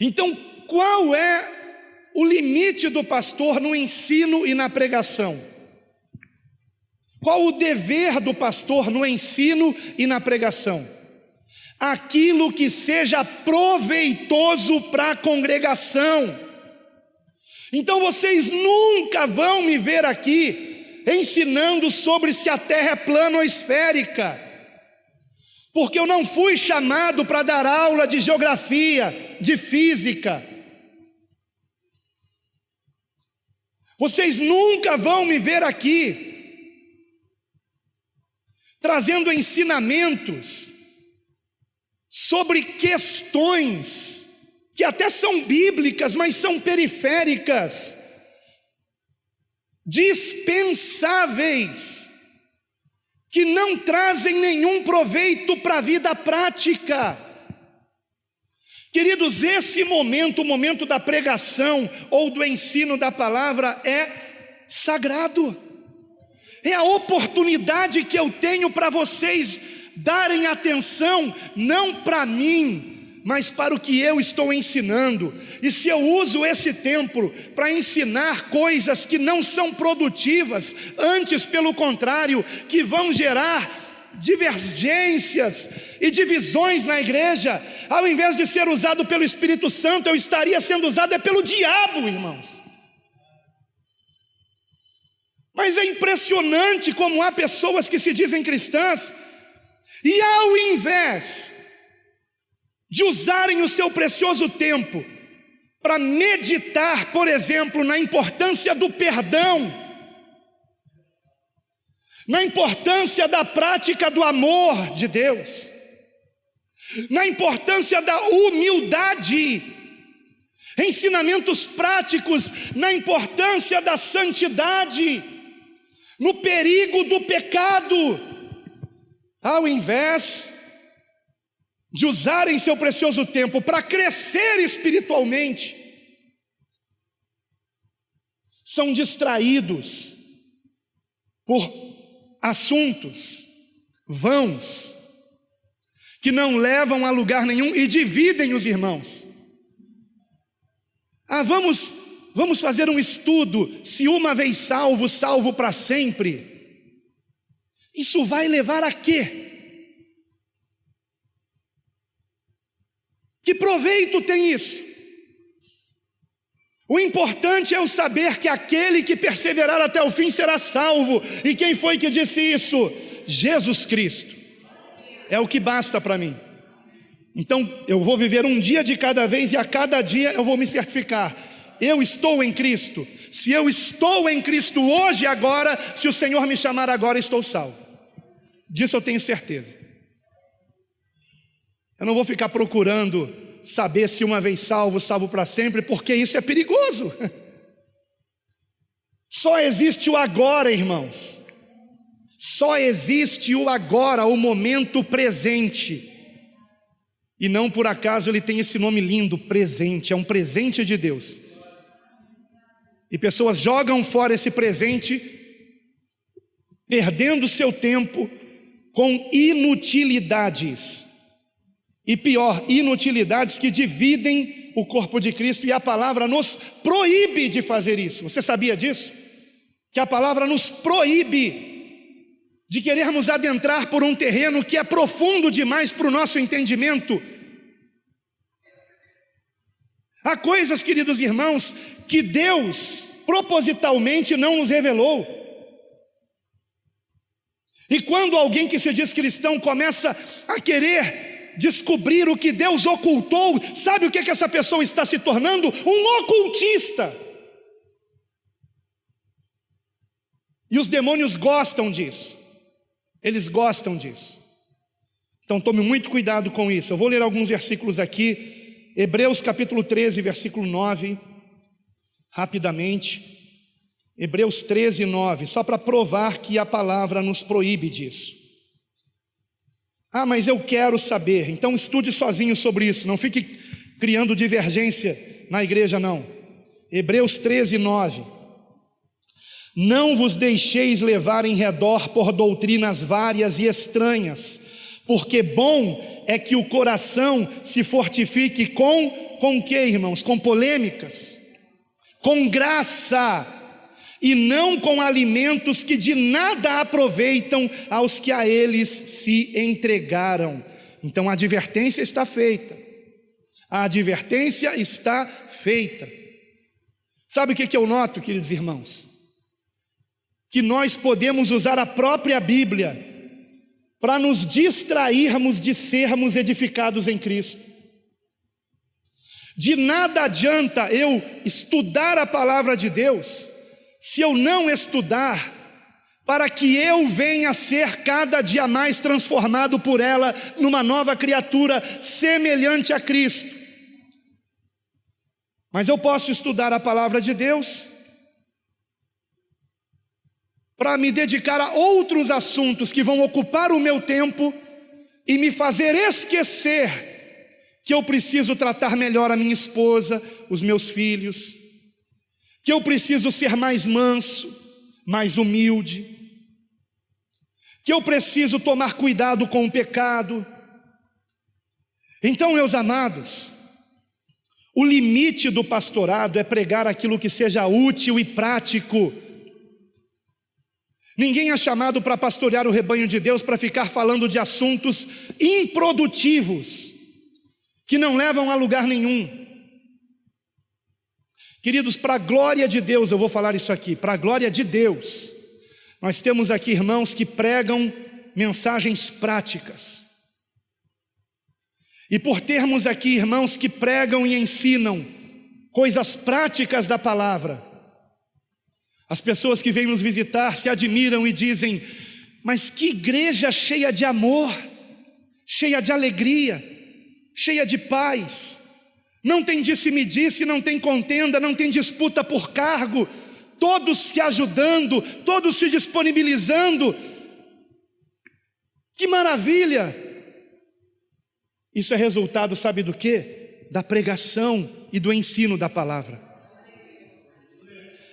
Então, qual é o limite do pastor no ensino e na pregação? Qual o dever do pastor no ensino e na pregação? Aquilo que seja proveitoso para a congregação. Então vocês nunca vão me ver aqui ensinando sobre se a terra é plana ou esférica, porque eu não fui chamado para dar aula de geografia, de física. Vocês nunca vão me ver aqui trazendo ensinamentos sobre questões que até são bíblicas, mas são periféricas, dispensáveis, que não trazem nenhum proveito para a vida prática. Queridos, esse momento, o momento da pregação ou do ensino da palavra é sagrado. É a oportunidade que eu tenho para vocês darem atenção, não para mim, mas para o que eu estou ensinando. E se eu uso esse tempo para ensinar coisas que não são produtivas, antes pelo contrário, que vão gerar divergências e divisões na igreja, ao invés de ser usado pelo Espírito Santo, eu estaria sendo usado pelo diabo, irmãos. Mas é impressionante como há pessoas que se dizem cristãs e ao invés de usarem o seu precioso tempo para meditar, por exemplo, na importância do perdão, na importância da prática do amor de Deus, na importância da humildade, ensinamentos práticos na importância da santidade, no perigo do pecado, ao invés de usarem seu precioso tempo para crescer espiritualmente, são distraídos por assuntos vãos, que não levam a lugar nenhum e dividem os irmãos. Vamos fazer um estudo, se uma vez salvo, salvo para sempre. Isso vai levar a quê? Que proveito tem isso? O importante é eu saber que aquele que perseverar até o fim será salvo. E quem foi que disse isso? Jesus Cristo. É o que basta para mim. Então eu vou viver um dia de cada vez e a cada dia eu vou me certificar. Eu estou em Cristo. Se eu estou em Cristo hoje, agora, se o Senhor me chamar agora, estou salvo. Disso eu tenho certeza. Eu não vou ficar procurando saber se uma vez salvo, salvo para sempre, porque isso é perigoso. Só existe o agora, irmãos. Só existe o agora, o momento presente. E não por acaso ele tem esse nome lindo, presente. É um presente de Deus. E pessoas jogam fora esse presente, perdendo seu tempo com inutilidades. E pior, inutilidades que dividem o corpo de Cristo. E a palavra nos proíbe de fazer isso. Você sabia disso? Que a palavra nos proíbe de querermos adentrar por um terreno que é profundo demais para o nosso entendimento. Há coisas, queridos irmãos, que Deus propositalmente não nos revelou. E quando alguém que se diz cristão começa a querer descobrir o que Deus ocultou, sabe o que essa pessoa está se tornando? Um ocultista. E os demônios gostam disso. Eles gostam disso. Então tome muito cuidado com isso. Eu vou ler alguns versículos aqui. Hebreus capítulo 13, versículo 9, rapidamente. Hebreus 13, 9, só para provar que a palavra nos proíbe disso. Ah, mas eu quero saber. Então estude sozinho sobre isso. Não fique criando divergência na igreja, não. Hebreus 13, 9. Não vos deixeis levar em redor por doutrinas várias e estranhas, porque bom é que o coração se fortifique com que, irmãos? Com polêmicas, com graça, e não com alimentos que de nada aproveitam aos que a eles se entregaram. Então a advertência está feita. A advertência está feita. Sabe o que eu noto, queridos irmãos? Que nós podemos usar a própria Bíblia para nos distrairmos de sermos edificados em Cristo. De nada adianta eu estudar a palavra de Deus se eu não estudar, para que eu venha a ser cada dia mais transformado por ela numa nova criatura semelhante a Cristo. Mas eu posso estudar a palavra de Deus para me dedicar a outros assuntos que vão ocupar o meu tempo e me fazer esquecer que eu preciso tratar melhor a minha esposa, os meus filhos, que eu preciso ser mais manso, mais humilde, que eu preciso tomar cuidado com o pecado. Então, meus amados, o limite do pastorado é pregar aquilo que seja útil e prático. Ninguém é chamado para pastorear o rebanho de Deus para ficar falando de assuntos improdutivos, que não levam a lugar nenhum. Queridos, para a glória de Deus, eu vou falar isso aqui, para a glória de Deus, nós temos aqui irmãos que pregam mensagens práticas. E por termos aqui irmãos que pregam e ensinam coisas práticas da palavra, as pessoas que vêm nos visitar se admiram e dizem: mas que igreja cheia de amor, cheia de alegria, cheia de paz, não tem disse-me-disse, não tem contenda, não tem disputa por cargo, todos se ajudando, todos se disponibilizando. Que maravilha! Isso é resultado, sabe do quê? Da pregação e do ensino da palavra.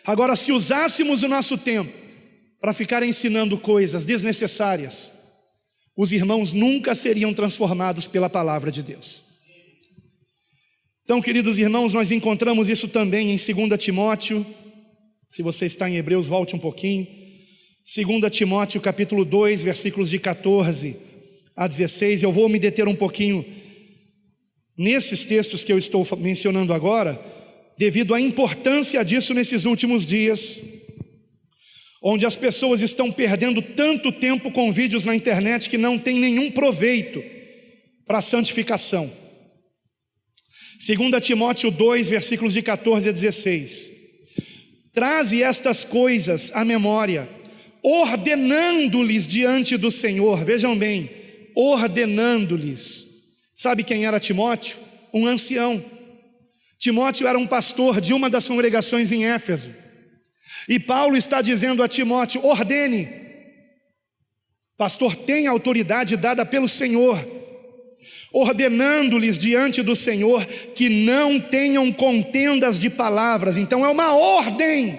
Agora, se usássemos o nosso tempo para ficar ensinando coisas desnecessárias, os irmãos nunca seriam transformados pela palavra de Deus. Então, queridos irmãos, nós encontramos isso também em 2 Timóteo. Se você está em Hebreus, volte um pouquinho. 2 Timóteo capítulo 2, versículos de 14 a 16. Eu vou me deter um pouquinho nesses textos que eu estou mencionando agora, devido à importância disso nesses últimos dias, onde as pessoas estão perdendo tanto tempo com vídeos na internet que não tem nenhum proveito para a santificação. 2 Timóteo 2, versículos de 14 a 16. Traze estas coisas à memória, ordenando-lhes diante do Senhor. Vejam bem, ordenando-lhes. Sabe quem era Timóteo? Um ancião. Timóteo era um pastor de uma das congregações em Éfeso. E Paulo está dizendo a Timóteo: ordene. Pastor tem autoridade dada pelo Senhor, ordenando-lhes diante do Senhor que não tenham contendas de palavras. Então é uma ordem,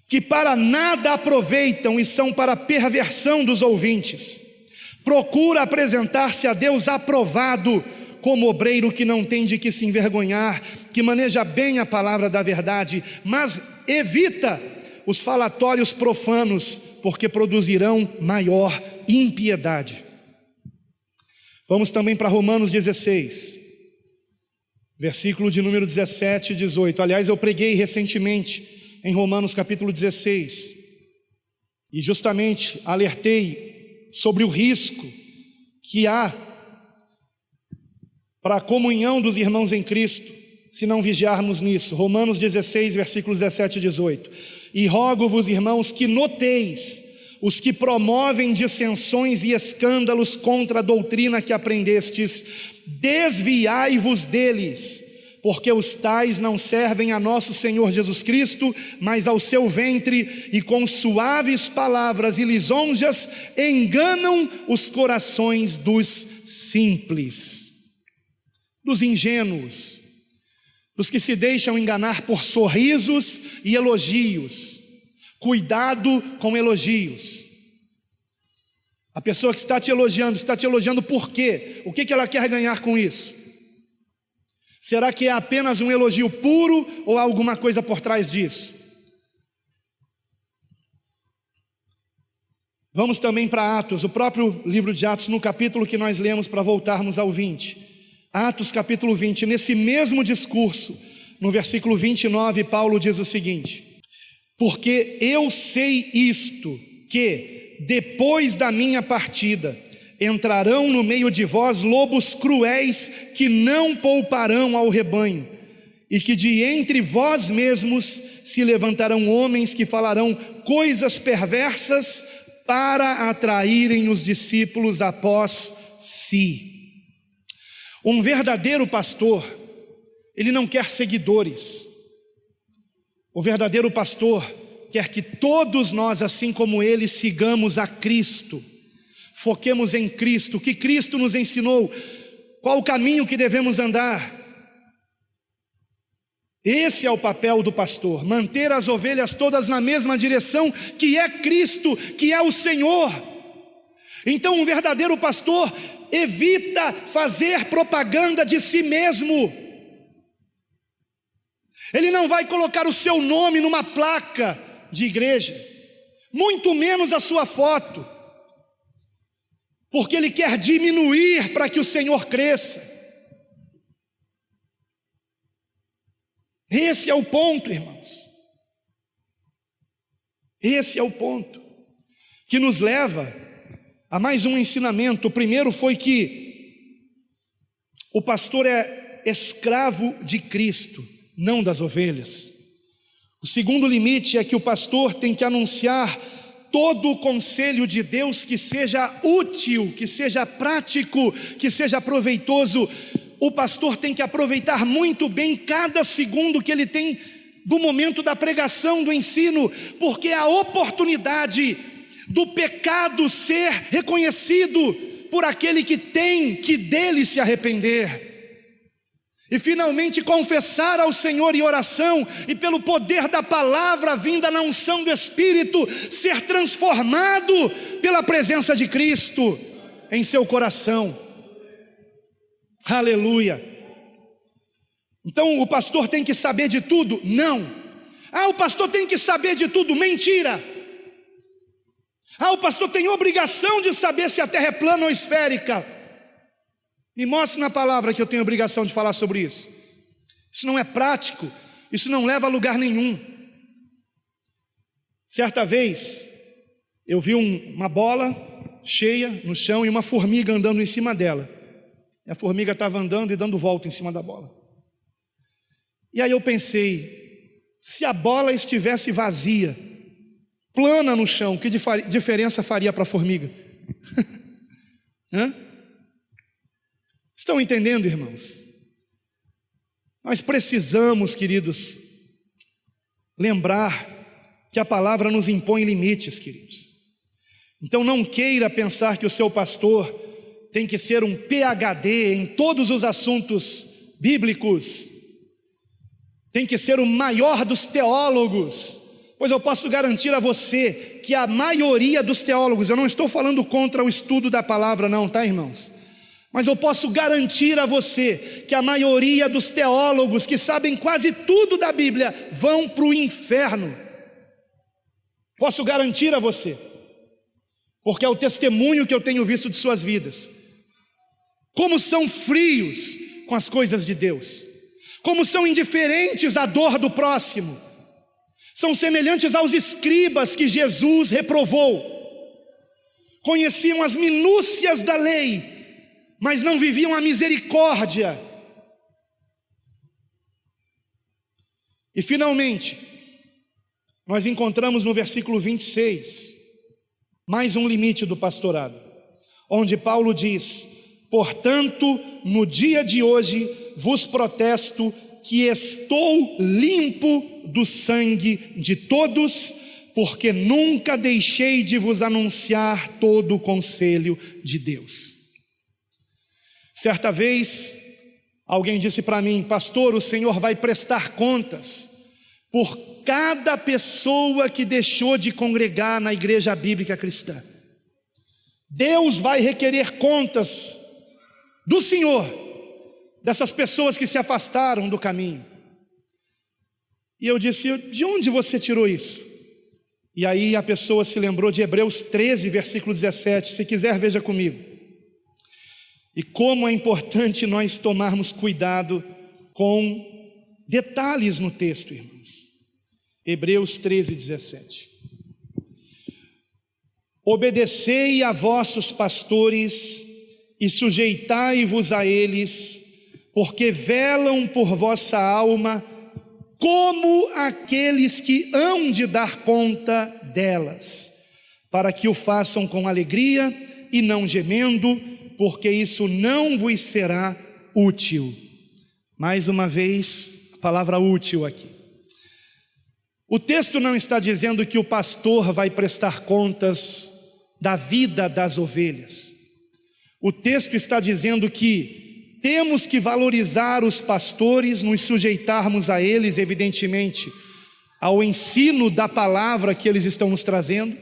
que para nada aproveitam e são para perversão dos ouvintes. Procura apresentar-se a Deus aprovado, como obreiro que não tem de que se envergonhar, que maneja bem a palavra da verdade, mas evita os falatórios profanos, porque produzirão maior impiedade. Vamos também para Romanos 16, versículo de número 17 e 18. Aliás, eu preguei recentemente em Romanos capítulo 16, e justamente alertei sobre o risco que há para a comunhão dos irmãos em Cristo, se não vigiarmos nisso. Romanos 16, versículos 17 e 18. E rogo-vos, irmãos, que noteis os que promovem dissensões e escândalos contra a doutrina que aprendestes, desviai-vos deles, porque os tais não servem a nosso Senhor Jesus Cristo, mas ao seu ventre, e com suaves palavras e lisonjas enganam os corações dos simples, dos ingênuos, dos que se deixam enganar por sorrisos e elogios. Cuidado com elogios. A pessoa que está te elogiando por quê? O que ela quer ganhar com isso? Será que é apenas um elogio puro ou há alguma coisa por trás disso? Vamos também para Atos, o próprio livro de Atos, no capítulo que nós lemos para voltarmos ao 20. Atos capítulo 20, nesse mesmo discurso, no versículo 29, Paulo diz o seguinte: porque eu sei isto, que depois da minha partida entrarão no meio de vós lobos cruéis que não pouparão ao rebanho. e que de entre vós mesmos se levantarão homens que falarão coisas perversas para atraírem os discípulos após si. Um verdadeiro pastor, ele não quer seguidores. O verdadeiro pastor quer que todos nós, assim como ele, sigamos a Cristo. Foquemos em Cristo, o que Cristo nos ensinou, qual o caminho que devemos andar. Esse é o papel do pastor, manter as ovelhas todas na mesma direção, que é Cristo, que é o Senhor. Então um verdadeiro pastor evita fazer propaganda de si mesmo. Ele não vai colocar o seu nome numa placa de igreja, muito menos a sua foto, porque ele quer diminuir para que o Senhor cresça. Esse é o ponto, irmãos. Esse é o ponto que nos leva a mais um ensinamento. O primeiro foi que o pastor é escravo de Cristo, não das ovelhas. O segundo limite é que o pastor tem que anunciar todo o conselho de Deus que seja útil, que seja prático, que seja proveitoso. O pastor tem que aproveitar muito bem cada segundo que ele tem do momento da pregação, do ensino, porque é a oportunidade do pecado ser reconhecido por aquele que tem que dele se arrepender. E finalmente confessar ao Senhor em oração, e pelo poder da palavra vinda na unção do Espírito, ser transformado pela presença de Cristo em seu coração. Aleluia. Então o pastor tem que saber de tudo? Não. O pastor tem que saber de tudo? Mentira. O pastor tem obrigação de saber se a terra é plana ou esférica. Me mostre na palavra que eu tenho obrigação de falar sobre isso. Isso não é prático, isso não leva a lugar nenhum. Certa vez, eu vi uma bola cheia no chão e uma formiga andando em cima dela. E a formiga estava andando e dando volta em cima da bola. E aí eu pensei, se a bola estivesse vazia, plana no chão, que diferença faria para a formiga? Estão entendendo, irmãos? Nós precisamos, queridos, lembrar que a palavra nos impõe limites, queridos. Então não queira pensar que o seu pastor tem que ser um PhD em todos os assuntos bíblicos, tem que ser o maior dos teólogos, pois eu posso garantir a você que a maioria dos teólogos, eu não estou falando contra o estudo da palavra não, tá, irmãos? Mas eu posso garantir a você que a maioria dos teólogos que sabem quase tudo da Bíblia vão para o inferno. Posso garantir a você, porque é o testemunho que eu tenho visto de suas vidas. Como são frios com as coisas de Deus, como são indiferentes à dor do próximo. São semelhantes aos escribas que Jesus reprovou. Conheciam as minúcias da lei, mas não viviam a misericórdia. E finalmente, nós encontramos no versículo 26, mais um limite do pastorado, onde Paulo diz: portanto, no dia de hoje vos protesto que estou limpo do sangue de todos, porque nunca deixei de vos anunciar todo o conselho de Deus. Certa vez, alguém disse para mim: pastor, o Senhor vai prestar contas por cada pessoa que deixou de congregar na igreja bíblica cristã. Deus vai requerer contas do Senhor, dessas pessoas que se afastaram do caminho. E eu disse: de onde você tirou isso? E aí a pessoa se lembrou de Hebreus 13, versículo 17, se quiser veja comigo. E como é importante nós tomarmos cuidado com detalhes no texto, irmãos. Hebreus 13, 17. Obedecei a vossos pastores e sujeitai-vos a eles, porque velam por vossa alma, como aqueles que hão de dar conta delas, para que o façam com alegria e não gemendo, porque isso não vos será útil. Mais uma vez, a palavra útil aqui. O texto não está dizendo que o pastor vai prestar contas da vida das ovelhas. O texto está dizendo que temos que valorizar os pastores, nos sujeitarmos a eles, evidentemente, ao ensino da palavra que eles estão nos trazendo.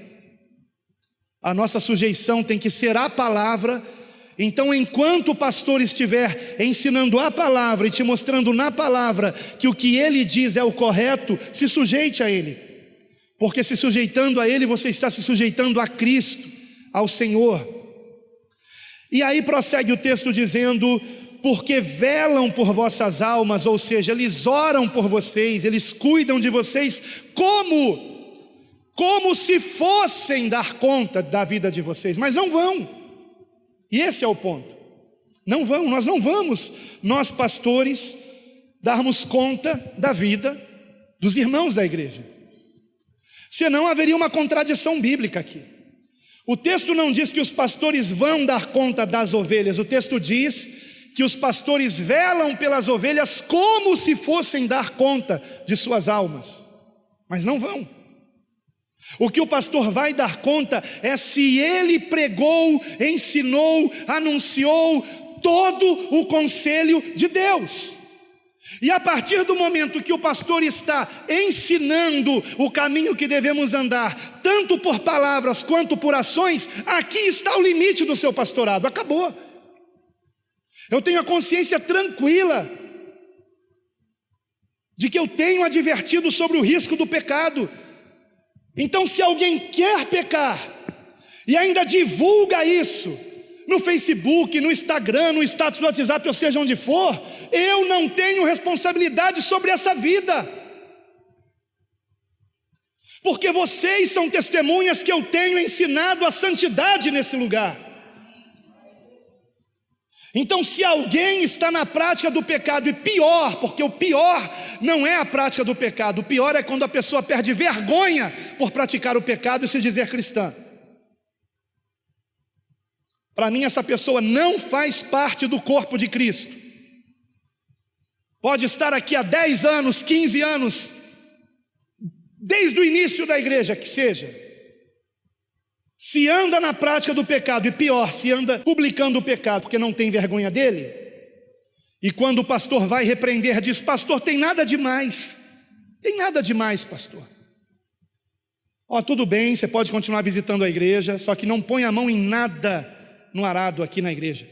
A nossa sujeição tem que ser à palavra. Então, enquanto o pastor estiver ensinando a palavra e te mostrando na palavra que o que ele diz é o correto, se sujeite a ele, porque se sujeitando a ele, você está se sujeitando a Cristo, ao Senhor. E aí prossegue o texto dizendo: porque velam por vossas almas, ou seja, eles oram por vocês, eles cuidam de vocês, como se fossem dar conta da vida de vocês, mas não vão. E esse é o ponto. Não vão, nós pastores, darmos conta da vida dos irmãos da igreja. Senão haveria uma contradição bíblica aqui. O texto não diz que os pastores vão dar conta das ovelhas, o texto diz que os pastores velam pelas ovelhas como se fossem dar conta de suas almas, mas não vão. O que o pastor vai dar conta é se ele pregou, ensinou, anunciou todo o conselho de Deus. E a partir do momento que o pastor está ensinando o caminho que devemos andar, tanto por palavras quanto por ações, aqui está o limite do seu pastorado, acabou. Eu tenho a consciência tranquila de que eu tenho advertido sobre o risco do pecado. Então, se alguém quer pecar e ainda divulga isso no Facebook, no Instagram, no status do WhatsApp, ou seja, onde for, eu não tenho responsabilidade sobre essa vida, porque vocês são testemunhas que eu tenho ensinado a santidade nesse lugar. Então, se alguém está na prática do pecado, e pior, porque o pior não é a prática do pecado, o pior é quando a pessoa perde vergonha por praticar o pecado e se dizer cristã. Para mim, essa pessoa não faz parte do corpo de Cristo. Pode estar aqui há 10 anos, 15 anos, desde o início da igreja que seja. Se anda na prática do pecado, e pior, se anda publicando o pecado porque não tem vergonha dele, e quando o pastor vai repreender, diz: pastor, tem nada demais, pastor. Tudo bem, você pode continuar visitando a igreja, só que não põe a mão em nada no arado aqui na igreja,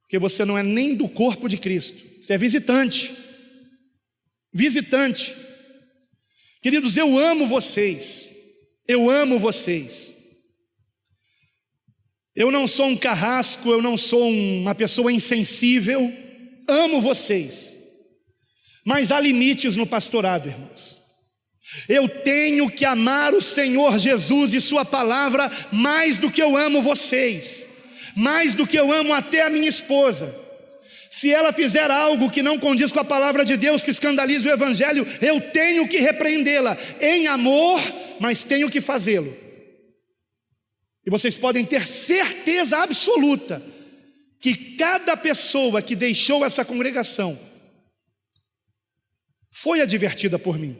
porque você não é nem do corpo de Cristo, você é visitante. Queridos, eu amo vocês. Eu não sou um carrasco, eu não sou uma pessoa insensível, amo vocês, mas há limites no pastorado, irmãos. Eu tenho que amar o Senhor Jesus e sua palavra mais do que eu amo vocês, mais do que eu amo até a minha esposa. Se ela fizer algo que não condiz com a palavra de Deus, que escandaliza o evangelho, eu tenho que repreendê-la em amor, mas tenho que fazê-lo. E vocês podem ter certeza absoluta que cada pessoa que deixou essa congregação foi advertida por mim.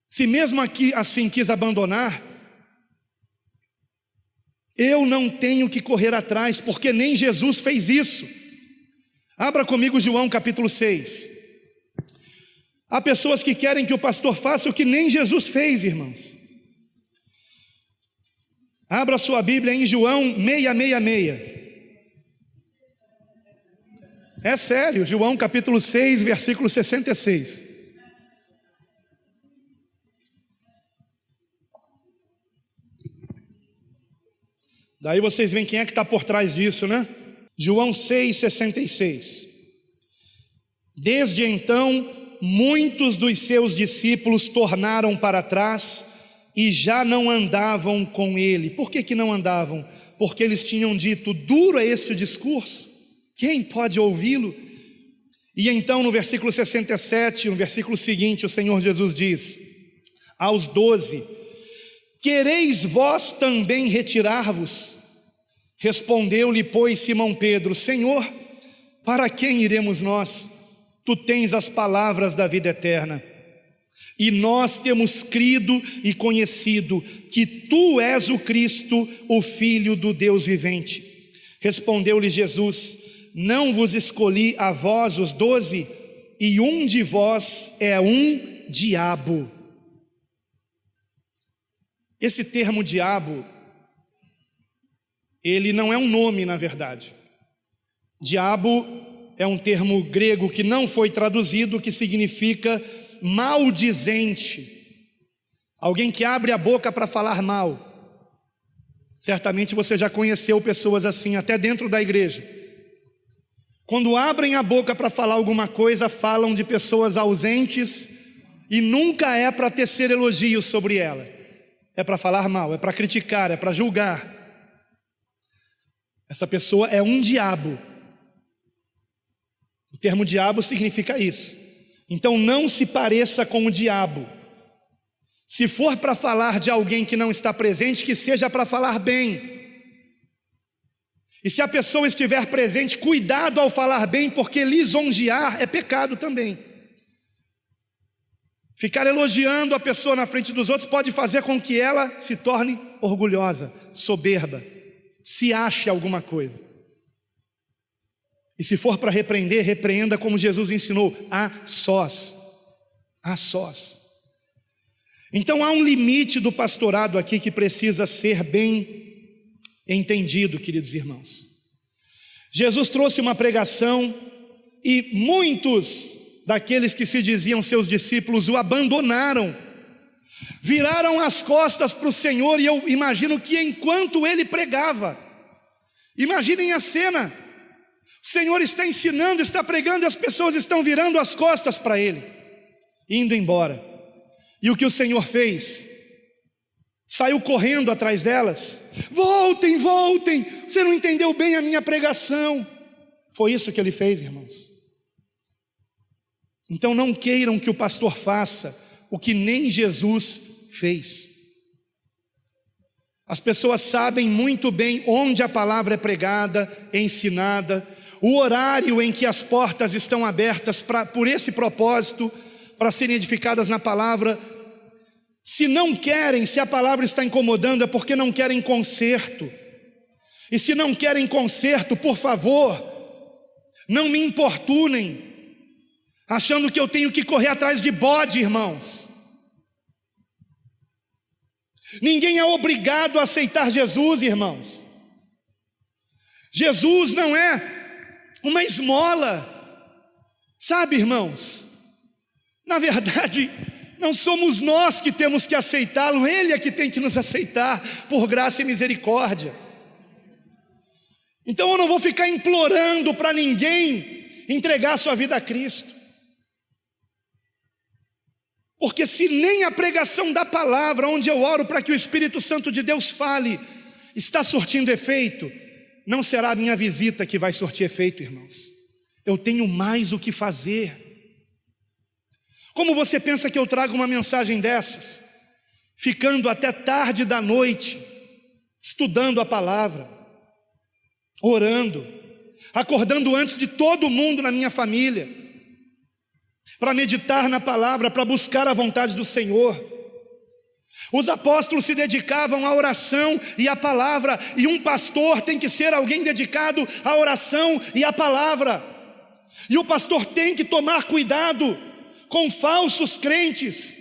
Se mesmo aqui assim quis abandonar, eu não tenho que correr atrás, porque nem Jesus fez isso. Abra comigo João capítulo 6. Há pessoas que querem que o pastor faça o que nem Jesus fez, irmãos. Abra sua Bíblia em João 666. É sério, João capítulo 6, versículo 66. Daí vocês veem quem é que está por trás disso, né? João 6,66. Desde então, muitos dos seus discípulos tornaram para trás e já não andavam com ele. Por que não andavam? Porque eles tinham dito: duro é este discurso, quem pode ouvi-lo? E então no versículo 67, no versículo seguinte, o Senhor Jesus diz aos 12: quereis vós também retirar-vos? Respondeu-lhe, pois, Simão Pedro: Senhor, para quem iremos nós? Tu tens as palavras da vida eterna, e nós temos crido e conhecido que tu és o Cristo, o Filho do Deus vivente. Respondeu-lhe Jesus: não vos escolhi a vós os 12, e um de vós é um diabo. Esse termo diabo, ele não é um nome, na verdade. Diabo é um termo grego que não foi traduzido, que significa maldizente, alguém que abre a boca para falar mal. Certamente você já conheceu pessoas assim, até dentro da igreja. Quando abrem a boca para falar alguma coisa, falam de pessoas ausentes, e nunca é para tecer elogios sobre ela. É para falar mal, é para criticar, é para julgar. Essa pessoa é um diabo. O termo diabo significa isso. Então não se pareça com o diabo. Se for para falar de alguém que não está presente, que seja para falar bem. E se a pessoa estiver presente, cuidado ao falar bem, porque lisonjear é pecado também. Ficar elogiando a pessoa na frente dos outros pode fazer com que ela se torne orgulhosa, soberba, se ache alguma coisa. E se for para repreender, repreenda como Jesus ensinou, a sós. A sós. Então há um limite do pastorado aqui que precisa ser bem entendido, queridos irmãos. Jesus trouxe uma pregação e muitos daqueles que se diziam seus discípulos o abandonaram, viraram as costas para o Senhor, e eu imagino que enquanto ele pregava, imaginem a cena, o Senhor está ensinando, está pregando, e as pessoas estão virando as costas para ele, indo embora. E o que o Senhor fez? Saiu correndo atrás delas. Voltem, voltem, você não entendeu bem a minha pregação. Foi isso que ele fez, irmãos. Então não queiram que o pastor faça o que nem Jesus fez. As pessoas sabem muito bem onde a palavra é pregada, ensinada, o horário em que as portas estão abertas por esse propósito, para serem edificadas na palavra. Se não querem, se a palavra está incomodando, é porque não querem conserto. E se não querem conserto, por favor, não me importunem, achando que eu tenho que correr atrás de bode, irmãos. Ninguém é obrigado a aceitar Jesus, irmãos. Jesus não é uma esmola, sabe, irmãos? Na verdade, não somos nós que temos que aceitá-lo, Ele é que tem que nos aceitar, por graça e misericórdia. Então eu não vou ficar implorando para ninguém entregar sua vida a Cristo. Porque se nem a pregação da palavra, onde eu oro para que o Espírito Santo de Deus fale, está surtindo efeito, não será a minha visita que vai surtir efeito, irmãos. Eu tenho mais o que fazer. Como você pensa que eu trago uma mensagem dessas? Ficando até tarde da noite, estudando a palavra, orando, acordando antes de todo mundo na minha família, para meditar na palavra, para buscar a vontade do Senhor. Os apóstolos se dedicavam à oração e à palavra, e um pastor tem que ser alguém dedicado à oração e à palavra. E o pastor tem que tomar cuidado com falsos crentes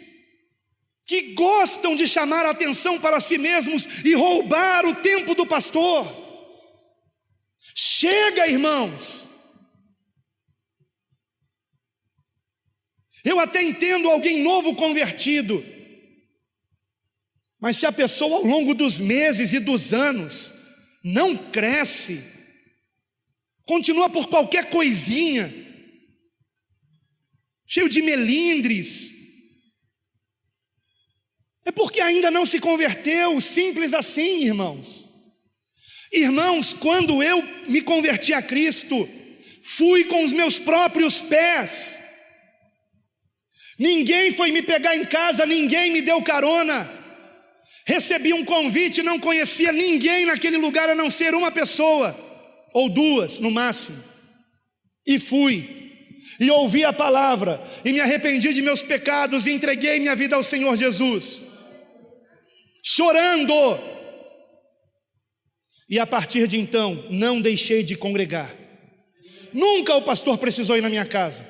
que gostam de chamar a atenção para si mesmos e roubar o tempo do pastor. Chega, irmãos. Eu até entendo alguém novo convertido, mas se a pessoa ao longo dos meses e dos anos não cresce, continua por qualquer coisinha, cheio de melindres, é porque ainda não se converteu, simples assim, irmãos. Irmãos, quando eu me converti a Cristo, Fui com os meus próprios pés. Ninguém foi me pegar em casa, ninguém me deu carona. Recebi um convite, não conhecia ninguém naquele lugar a não ser uma pessoa, ou duas no máximo. E fui, e ouvi a palavra, e me arrependi de meus pecados, e entreguei minha vida ao Senhor Jesus, chorando. E a partir de então, não deixei de congregar. Nunca o pastor precisou ir na minha casa.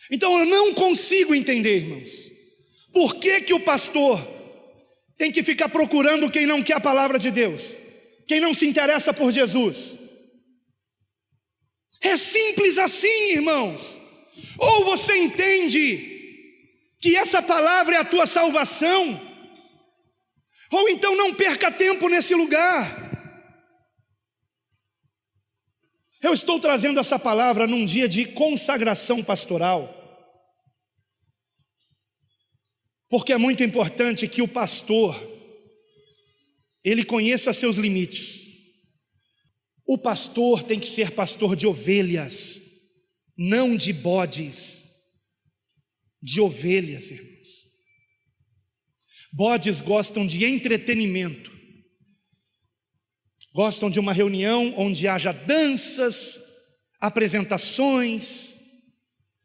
Então eu não consigo entender, irmãos, por que o pastor tem que ficar procurando quem não quer a palavra de Deus, quem não se interessa por Jesus. É simples assim, irmãos. Ou você entende que essa palavra é a tua salvação, ou então não perca tempo nesse lugar. Eu estou trazendo essa palavra num dia de consagração pastoral, porque é muito importante que o pastor, ele conheça seus limites. O pastor tem que ser pastor de ovelhas, não de bodes, de ovelhas, irmãos. Bodes gostam de entretenimento, gostam de uma reunião onde haja danças, apresentações,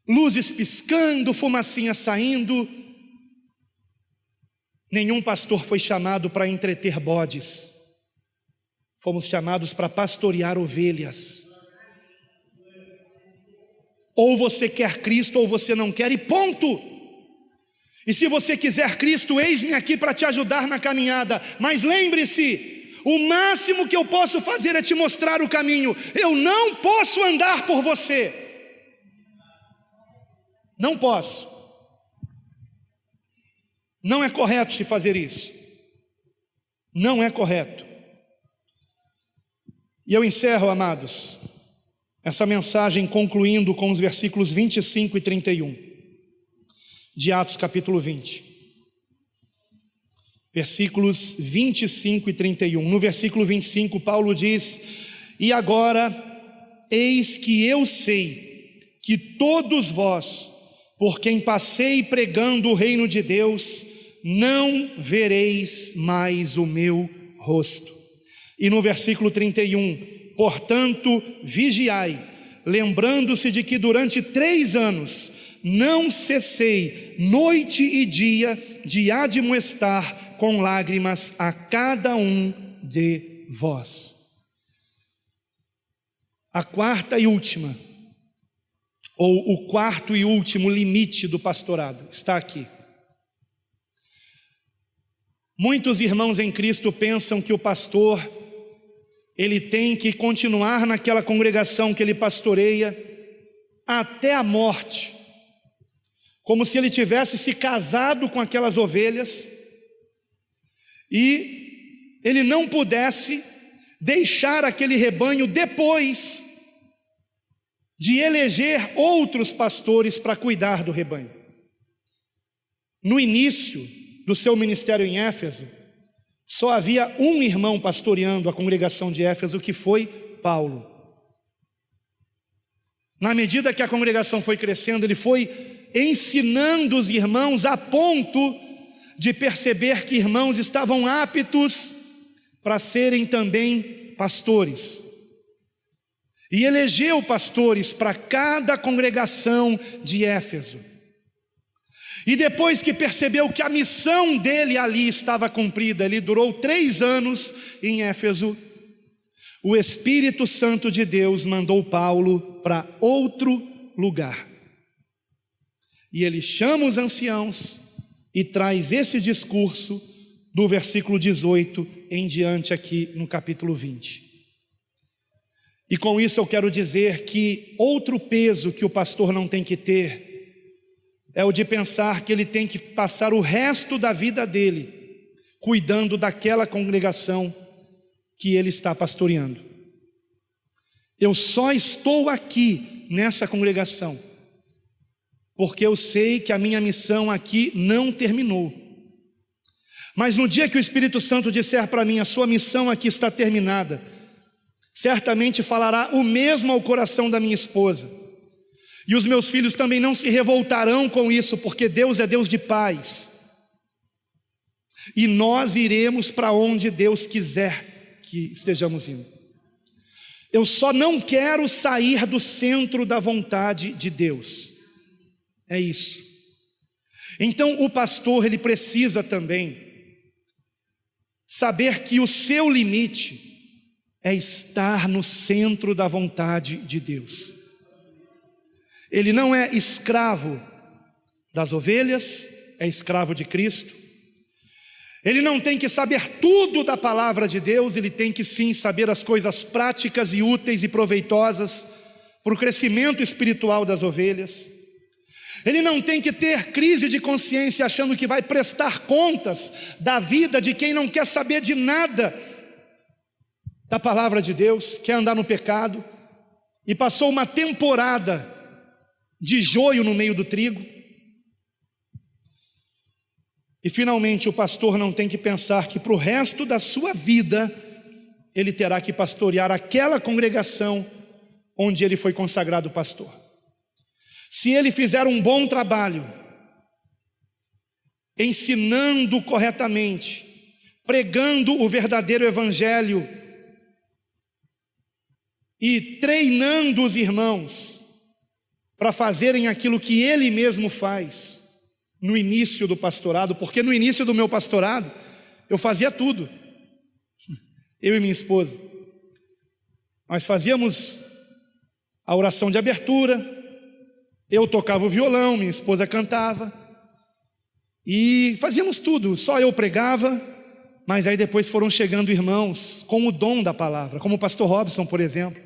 luzes piscando, fumacinha saindo. Nenhum pastor foi chamado para entreter bodes. Fomos chamados para pastorear ovelhas. Ou você quer Cristo ou você não quer, e ponto. E se você quiser Cristo, eis-me aqui para te ajudar na caminhada. Mas lembre-se, o máximo que eu posso fazer é te mostrar o caminho. Eu não posso andar por você. Não posso. Não é correto se fazer isso. Não é correto. E eu encerro, amados, essa mensagem concluindo com os versículos 25 e 31 de Atos capítulo 20. Versículos 25 e 31. No versículo 25, Paulo diz: e agora, eis que eu sei que todos vós, por quem passei pregando o reino de Deus, não vereis mais o meu rosto. E no versículo 31, portanto, vigiai, lembrando-se de que durante 3 anos não cessei, noite e dia, de admoestar com lágrimas a cada um de vós. A quarta e última, ou o quarto e último limite do pastorado está aqui. Muitos irmãos em Cristo pensam que o pastor, ele tem que continuar naquela congregação que ele pastoreia até a morte, como se ele tivesse se casado com aquelas ovelhas e ele não pudesse deixar aquele rebanho depois de eleger outros pastores para cuidar do rebanho. No início do seu ministério em Éfeso, só havia um irmão pastoreando a congregação de Éfeso, que foi Paulo. Na medida que a congregação foi crescendo, ele foi ensinando os irmãos a ponto de perceber que irmãos estavam aptos para serem também pastores. E elegeu pastores para cada congregação de Éfeso. E depois que percebeu que a missão dele ali estava cumprida, ele durou 3 anos em Éfeso, o Espírito Santo de Deus mandou Paulo para outro lugar. E ele chama os anciãos e traz esse discurso do versículo 18 em diante aqui no capítulo 20. E com isso eu quero dizer que outro peso que o pastor não tem que ter é o de pensar que ele tem que passar o resto da vida dele cuidando daquela congregação que ele está pastoreando. Eu só estou aqui nessa congregação porque eu sei que a minha missão aqui não terminou. Mas no dia que o Espírito Santo disser para mim: a sua missão aqui está terminada, certamente falará o mesmo ao coração da minha esposa. E os meus filhos também não se revoltarão com isso, porque Deus é Deus de paz. E nós iremos para onde Deus quiser que estejamos indo. Eu só não quero sair do centro da vontade de Deus. É isso. Então o pastor, ele precisa também saber que o seu limite é estar no centro da vontade de Deus. Ele não é escravo das ovelhas, é escravo de Cristo. Ele não tem que saber tudo da palavra de Deus, ele tem que sim saber as coisas práticas e úteis e proveitosas para o crescimento espiritual das ovelhas. Ele não tem que ter crise de consciência achando que vai prestar contas da vida de quem não quer saber de nada da palavra de Deus, quer andar no pecado e passou uma temporada de joio no meio do trigo. E finalmente o pastor não tem que pensar que para o resto da sua vida ele terá que pastorear aquela congregação onde ele foi consagrado pastor. Se ele fizer um bom trabalho, ensinando corretamente, pregando o verdadeiro evangelho e treinando os irmãos para fazerem aquilo que ele mesmo faz no início do pastorado, porque no início do meu pastorado eu fazia tudo, eu e minha esposa. Nós fazíamos a oração de abertura, eu tocava o violão, minha esposa cantava, e fazíamos tudo, só eu pregava, mas aí depois foram chegando irmãos com o dom da palavra, como o pastor Robson, por exemplo,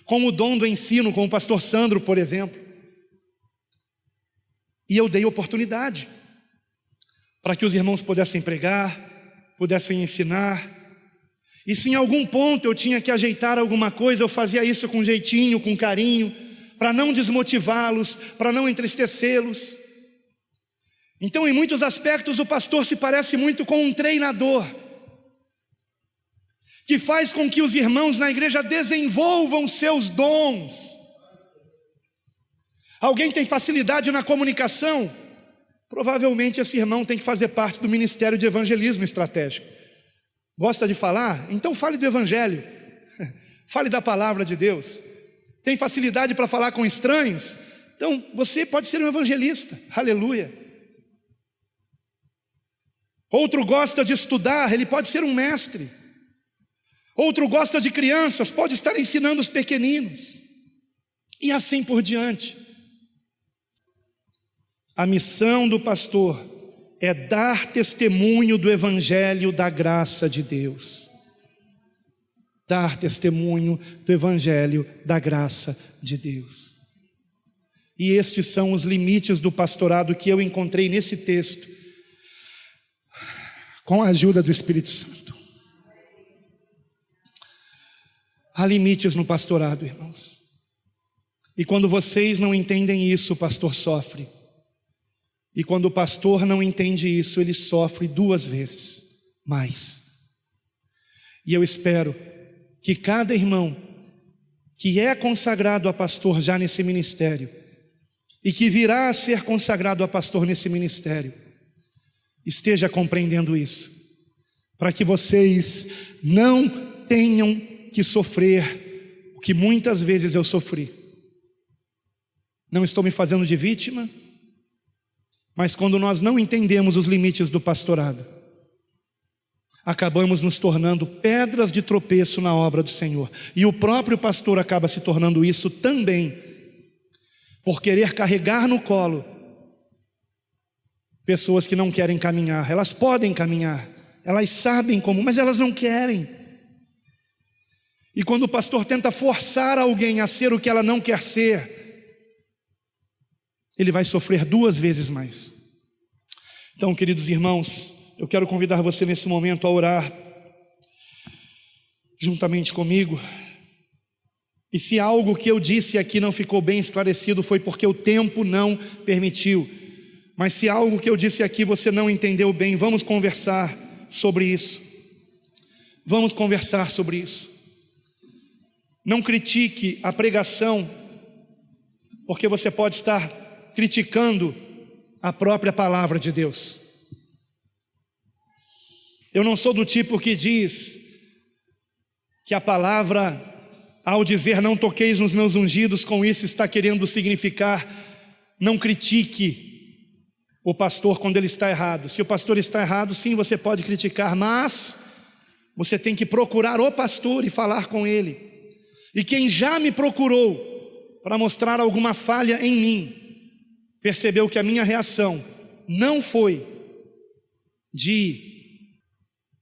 com o dom do ensino, como o pastor Sandro, por exemplo. E eu dei oportunidade para que os irmãos pudessem pregar, pudessem ensinar. E se em algum ponto eu tinha que ajeitar alguma coisa, eu fazia isso com jeitinho, com carinho, para não desmotivá-los, para não entristecê-los. Então, em muitos aspectos, o pastor se parece muito com um treinador, que faz com que os irmãos na igreja desenvolvam seus dons. Alguém tem facilidade na comunicação? Provavelmente esse irmão tem que fazer parte do ministério de evangelismo estratégico. Gosta de falar? Então fale do evangelho, fale da palavra de Deus. Tem facilidade para falar com estranhos? Então você pode ser um evangelista, aleluia. Outro gosta de estudar, ele pode ser um mestre. Outro gosta de crianças, pode estar ensinando os pequeninos. E assim por diante. A missão do pastor é dar testemunho do evangelho da graça de Deus. Dar testemunho do evangelho da graça de Deus. E estes são os limites do pastorado que eu encontrei nesse texto, com a ajuda do Espírito Santo. Há limites no pastorado, irmãos. E quando vocês não entendem isso, o pastor sofre. E quando o pastor não entende isso, ele sofre 2 vezes mais. E eu espero que cada irmão que é consagrado a pastor já nesse ministério, e que virá a ser consagrado a pastor nesse ministério, esteja compreendendo isso, para que vocês não tenham que sofrer o que muitas vezes eu sofri. Não estou me fazendo de vítima, mas quando nós não entendemos os limites do pastorado, acabamos nos tornando pedras de tropeço na obra do Senhor. E o próprio pastor acaba se tornando isso também, por querer carregar no colo pessoas que não querem caminhar. Elas podem caminhar, elas sabem como, mas elas não querem. E quando o pastor tenta forçar alguém a ser o que ela não quer ser, ele vai sofrer 2 vezes mais. Então, queridos irmãos, eu quero convidar você nesse momento a orar juntamente comigo. E se algo que eu disse aqui não ficou bem esclarecido, foi porque o tempo não permitiu. Mas se algo que eu disse aqui você não entendeu bem, vamos conversar sobre isso. Vamos conversar sobre isso. Não critique a pregação, porque você pode estar criticando a própria palavra de Deus. Eu não sou do tipo que diz que a palavra, ao dizer não toqueis nos meus ungidos, com isso está querendo significar não critique o pastor quando ele está errado. Se o pastor está errado, sim, você pode criticar, mas você tem que procurar o pastor e falar com ele. E quem já me procurou para mostrar alguma falha em mim, percebeu que a minha reação não foi de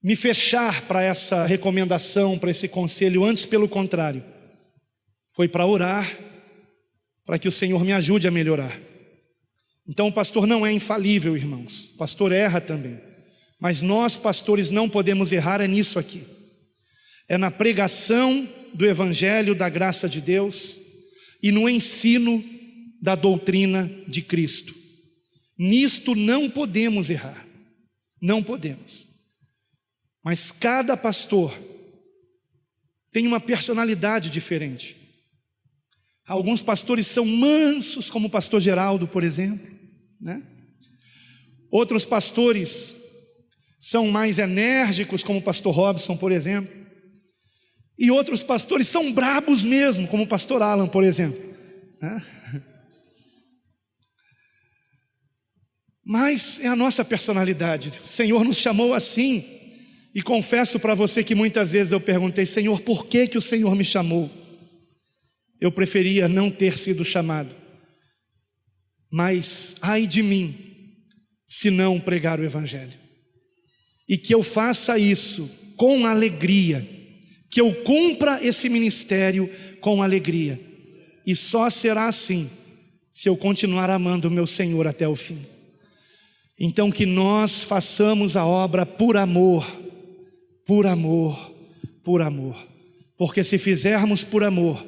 me fechar para essa recomendação, para esse conselho, antes pelo contrário, foi para orar, para que o Senhor me ajude a melhorar. Então o pastor não é infalível, irmãos, o pastor erra também, mas nós pastores não podemos errar, é nisso aqui, é na pregação do evangelho da graça de Deus e no ensino da doutrina de Cristo. Nisto não podemos errar, não podemos. Mas cada pastor tem uma personalidade diferente. Alguns pastores são mansos, como o pastor Geraldo, por exemplo, né? Outros pastores são mais enérgicos, como o pastor Robson, por exemplo. E outros pastores são brabos mesmo, como o pastor Alan, por exemplo, né? Mas é a nossa personalidade. O Senhor nos chamou assim. E confesso para você que muitas vezes eu perguntei: Senhor, por que o Senhor me chamou? Eu preferia não ter sido chamado. Mas ai de mim, se não pregar o evangelho. E que eu faça isso com alegria, que eu cumpra esse ministério com alegria. E só será assim se eu continuar amando o meu Senhor até o fim. Então que nós façamos a obra por amor, por amor, por amor. Porque se fizermos por amor,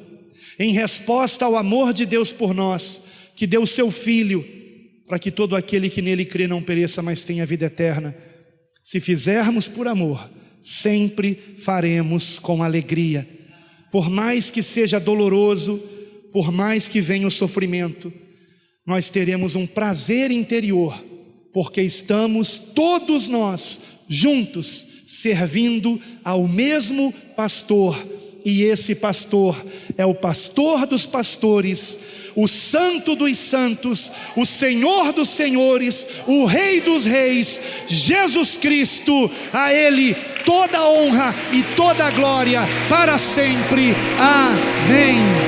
em resposta ao amor de Deus por nós, que deu o seu Filho, para que todo aquele que nele crê não pereça, mas tenha vida eterna. Se fizermos por amor, sempre faremos com alegria. Por mais que seja doloroso, por mais que venha o sofrimento, nós teremos um prazer interior, porque estamos todos nós juntos, servindo ao mesmo pastor, e esse pastor é o pastor dos pastores, o santo dos santos, o Senhor dos senhores, o Rei dos reis, Jesus Cristo. A Ele toda a honra e toda a glória para sempre. Amém.